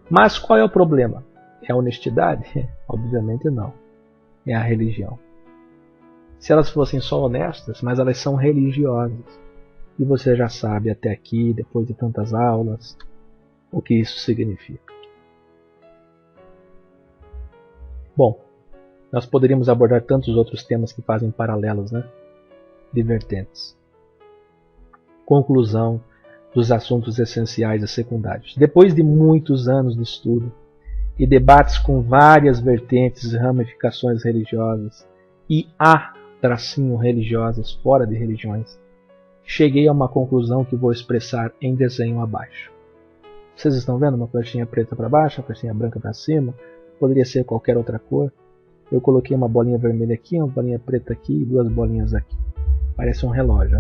Speaker 1: Mas qual é o problema? É a honestidade? Obviamente não. É a religião. Se elas fossem só honestas, mas elas são religiosas. E você já sabe até aqui, depois de tantas aulas, o que isso significa. Bom, nós poderíamos abordar tantos outros temas que fazem paralelos, de vertentes. Conclusão dos assuntos essenciais e secundários. Depois de muitos anos de estudo e debates com várias vertentes e ramificações religiosas e religiosas fora de religiões, cheguei a uma conclusão que vou expressar em desenho abaixo. Vocês estão vendo uma flechinha preta para baixo, uma flechinha branca para cima? Poderia ser qualquer outra cor. Eu coloquei uma bolinha vermelha aqui, uma bolinha preta aqui e duas bolinhas aqui. Parece um relógio,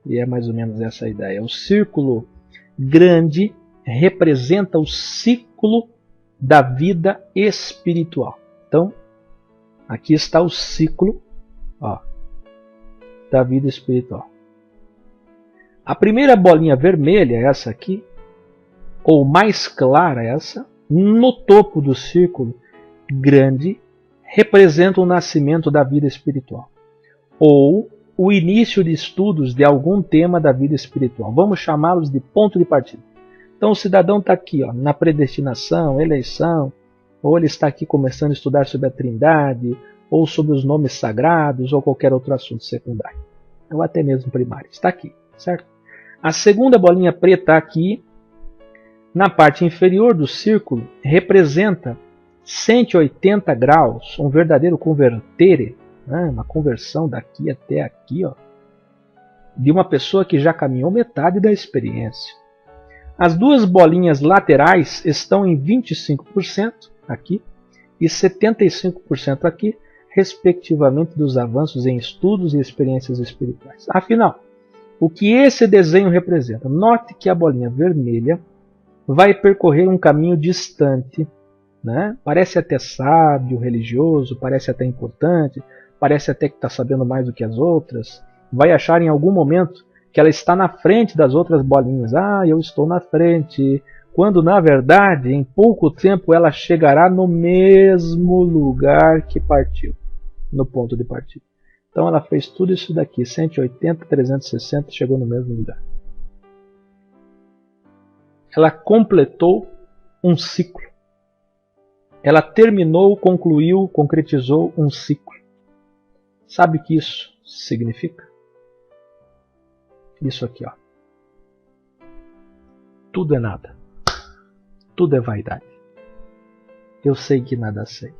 Speaker 1: E é mais ou menos essa a ideia. O círculo grande representa o ciclo da vida espiritual. Então, aqui está o ciclo da vida espiritual. A primeira bolinha vermelha, essa aqui, ou mais clara essa, no topo do círculo grande, representa o nascimento da vida espiritual. Ou o início de estudos de algum tema da vida espiritual. Vamos chamá-los de ponto de partida. Então o cidadão está aqui, na predestinação, eleição, ou ele está aqui começando a estudar sobre a Trindade, ou sobre os nomes sagrados, ou qualquer outro assunto secundário, ou até mesmo primário. Está aqui, certo? A segunda bolinha preta aqui, na parte inferior do círculo, representa 180 graus, um verdadeiro convertere, né? Uma conversão daqui até aqui, ó, de uma pessoa que já caminhou metade da experiência. As duas bolinhas laterais estão em 25% aqui e 75% aqui, respectivamente, dos avanços em estudos e experiências espirituais. Afinal, o que esse desenho representa? Note que a bolinha vermelha vai percorrer um caminho distante, né? Parece até sábio, religioso, parece até importante, parece até que está sabendo mais do que as outras. Vai achar em algum momento que ela está na frente das outras bolinhas. Ah, eu estou na frente. Quando, na verdade, em pouco tempo ela chegará no mesmo lugar que partiu, no ponto de partida. Então ela fez tudo isso daqui, 180, 360, chegou no mesmo lugar. Ela completou um ciclo. Ela terminou, concluiu, concretizou um ciclo. Sabe o que isso significa? Isso aqui, ó. Tudo é nada. Tudo é vaidade. Eu sei que nada sei.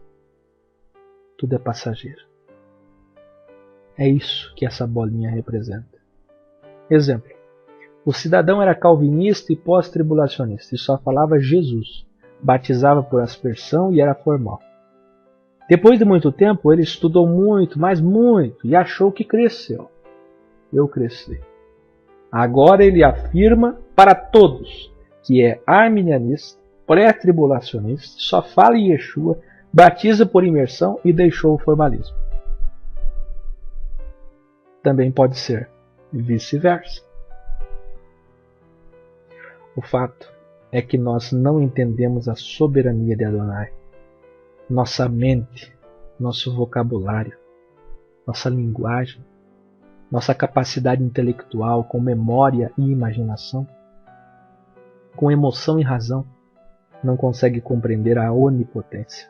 Speaker 1: Tudo é passageiro. É isso que essa bolinha representa. Exemplo. O cidadão era calvinista e pós-tribulacionista e só falava Jesus. Batizava por aspersão e era formal. Depois de muito tempo, ele estudou muito, mas muito, e achou que cresceu. Eu cresci. Agora ele afirma para todos que é arminianista, pré-tribulacionista, só fala em Yeshua, batiza por imersão e deixou o formalismo. Também pode ser vice-versa. O fato é que nós não entendemos a soberania de Adonai. Nossa mente, nosso vocabulário, nossa linguagem, nossa capacidade intelectual com memória e imaginação, com emoção e razão, não consegue compreender a onipotência,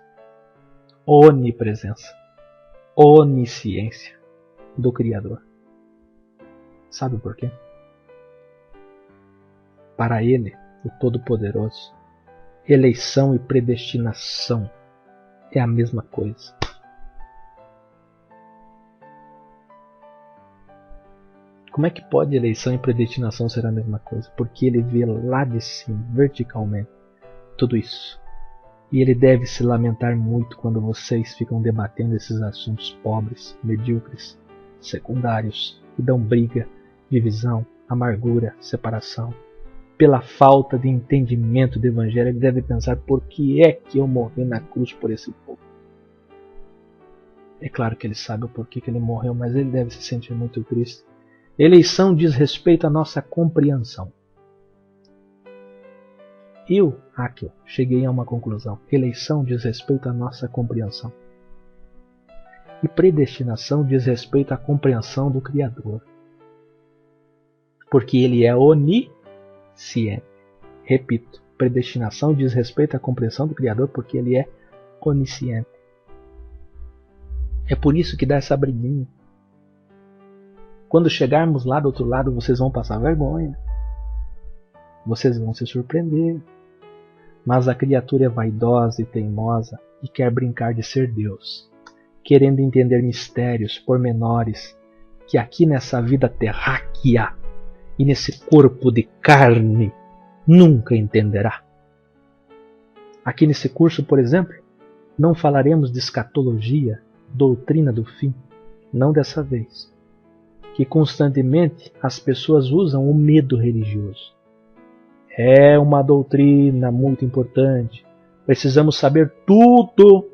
Speaker 1: onipresença, onisciência do Criador. Sabe por quê? Para Ele, o Todo-Poderoso, eleição e predestinação é a mesma coisa. Como é que pode eleição e predestinação ser a mesma coisa? Porque ele vê lá de cima, verticalmente, tudo isso. E ele deve se lamentar muito quando vocês ficam debatendo esses assuntos pobres, medíocres, secundários, que dão briga, divisão, amargura, separação. Pela falta de entendimento do Evangelho, ele deve pensar: por que é que eu morri na cruz por esse povo? É claro que ele sabe o porquê que ele morreu, mas ele deve se sentir muito triste. Eleição diz respeito à nossa compreensão. Eu cheguei a uma conclusão. Eleição diz respeito à nossa compreensão. E predestinação diz respeito à compreensão do Criador. Porque ele é onisciente. Repito, predestinação diz respeito à compreensão do Criador porque ele é onisciente. É por isso que dá essa briguinha. Quando chegarmos lá do outro lado, vocês vão passar vergonha. Vocês vão se surpreender. Mas a criatura é vaidosa e teimosa e quer brincar de ser Deus, querendo entender mistérios, pormenores, que aqui nessa vida terráquea e nesse corpo de carne nunca entenderá. Aqui nesse curso, por exemplo, não falaremos de escatologia, doutrina do fim, não dessa vez. Que constantemente as pessoas usam o medo religioso. É uma doutrina muito importante. Precisamos saber tudo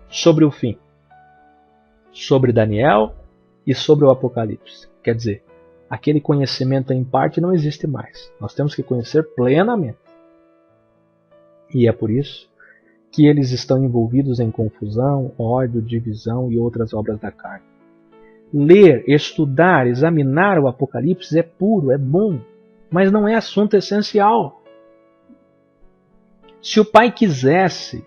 Speaker 1: sobre o fim. Sobre Daniel e sobre o Apocalipse. Quer dizer, aquele conhecimento em parte não existe mais. Nós temos que conhecer plenamente. E é por isso que eles estão envolvidos em confusão, ódio, divisão e outras obras da carne. Ler, estudar, examinar o Apocalipse é puro, é bom, mas não é assunto essencial. Se o Pai quisesse,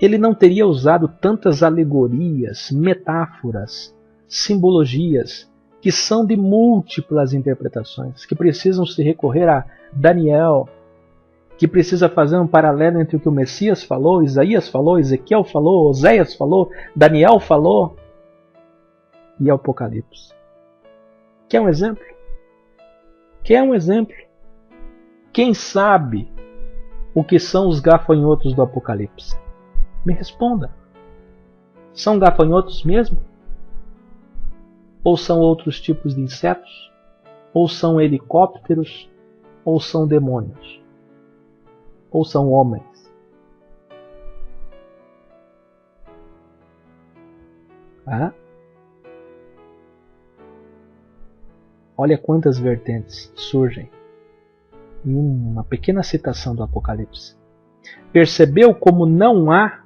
Speaker 1: ele não teria usado tantas alegorias, metáforas, simbologias, que são de múltiplas interpretações, que precisam se recorrer a Daniel, que precisa fazer um paralelo entre o que o Messias falou, Isaías falou, Ezequiel falou, Oséias falou, Daniel falou e Apocalipse. Quer um exemplo? Quer um exemplo? Quem sabe o que são os gafanhotos do Apocalipse? Me responda. São gafanhotos mesmo? Ou são outros tipos de insetos? Ou são helicópteros? Ou são demônios? Ou são homens? Ah? Olha quantas vertentes surgem em uma pequena citação do Apocalipse. Percebeu como não há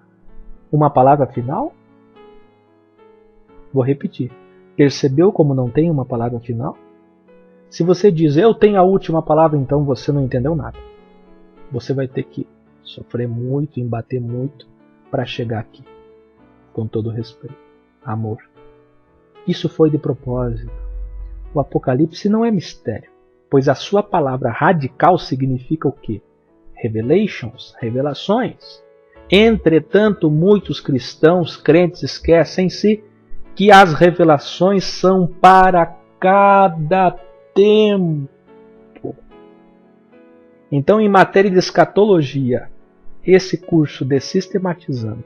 Speaker 1: uma palavra final? Vou repetir. Percebeu como não tem uma palavra final? Se você diz, eu tenho a última palavra, então você não entendeu nada. Você vai ter que sofrer muito, embater muito para chegar aqui. Com todo respeito. Amor. Isso foi de propósito. O Apocalipse não é mistério, pois a sua palavra radical significa o quê? Revelations, revelações. Entretanto, muitos cristãos crentes esquecem-se que as revelações são para cada tempo. Então, em matéria de escatologia, esse curso de Sistematizando,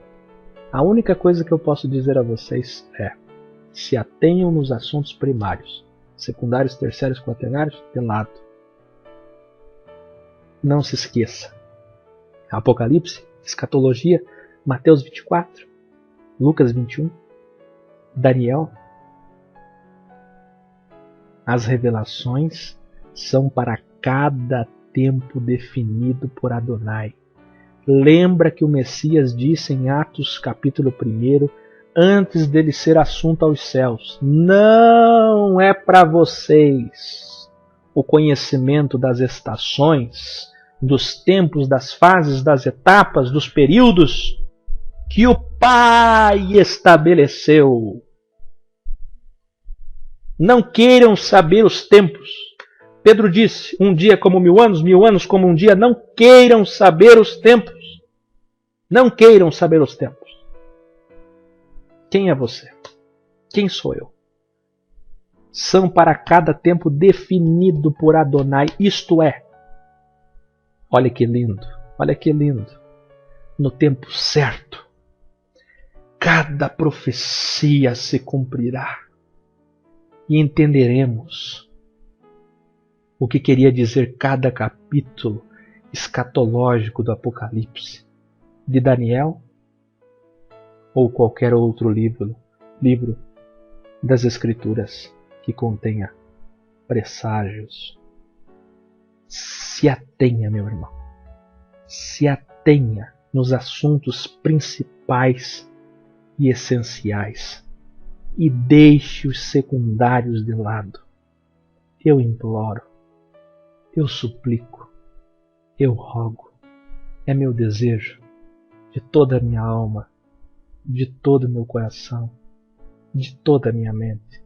Speaker 1: a única coisa que eu posso dizer a vocês é: se atenham nos assuntos primários, secundários, terciários, quaternários, de lado. Não se esqueça. Apocalipse, escatologia, Mateus 24, Lucas 21, Daniel. As revelações são para cada tempo definido por Adonai. Lembra que o Messias disse em Atos capítulo 1, antes dele ser assunto aos céus: não é para vocês o conhecimento das estações, dos tempos, das fases, das etapas, dos períodos que o Pai estabeleceu. Não queiram saber os tempos. Pedro disse, um dia como 1000 anos como um dia. Não queiram saber os tempos. Não queiram saber os tempos. Quem é você? Quem sou eu? São para cada tempo definido por Adonai, isto é, olha que lindo, olha que lindo, no tempo certo, cada profecia se cumprirá e entenderemos o que queria dizer cada capítulo escatológico do Apocalipse, de Daniel ou qualquer outro livro das Escrituras que contenha presságios. Se atenha, meu irmão. Se atenha nos assuntos principais e essenciais e deixe os secundários de lado. Eu imploro, eu suplico, eu rogo. É meu desejo, de toda a minha alma, de todo o meu coração, de toda a minha mente.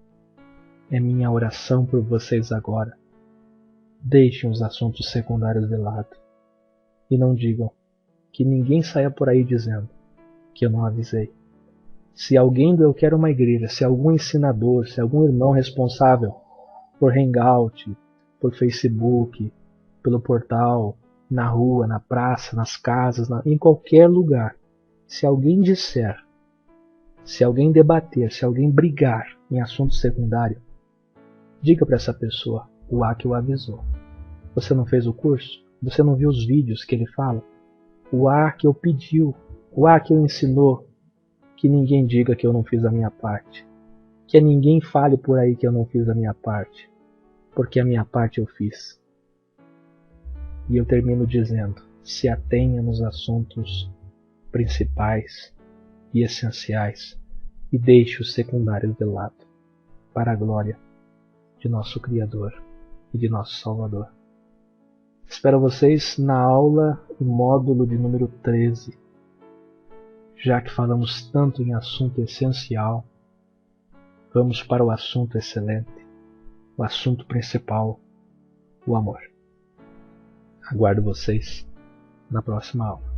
Speaker 1: É minha oração por vocês agora. Deixem os assuntos secundários de lado. E não digam, que ninguém saia por aí dizendo que eu não avisei. Se alguém do Eu Quero Uma Igreja, se algum ensinador, se algum irmão responsável por Hangout, por Facebook, pelo portal, na rua, na praça, nas casas, em qualquer lugar, se alguém disser, se alguém debater, se alguém brigar em assunto secundário, diga para essa pessoa, o que o avisou. Você não fez o curso? Você não viu os vídeos que ele fala? O que eu pediu, o que eu ensinou. Que ninguém diga que eu não fiz a minha parte. Que ninguém fale por aí que eu não fiz a minha parte. Porque a minha parte eu fiz. E eu termino dizendo, se atenha nos assuntos principais e essenciais e deixe os secundários de lado, para a glória de nosso Criador e de nosso Salvador. Espero vocês na aula e módulo de número 13. Já que falamos tanto em assunto essencial, vamos para o assunto excelente, o assunto principal, o amor. Aguardo vocês na próxima aula.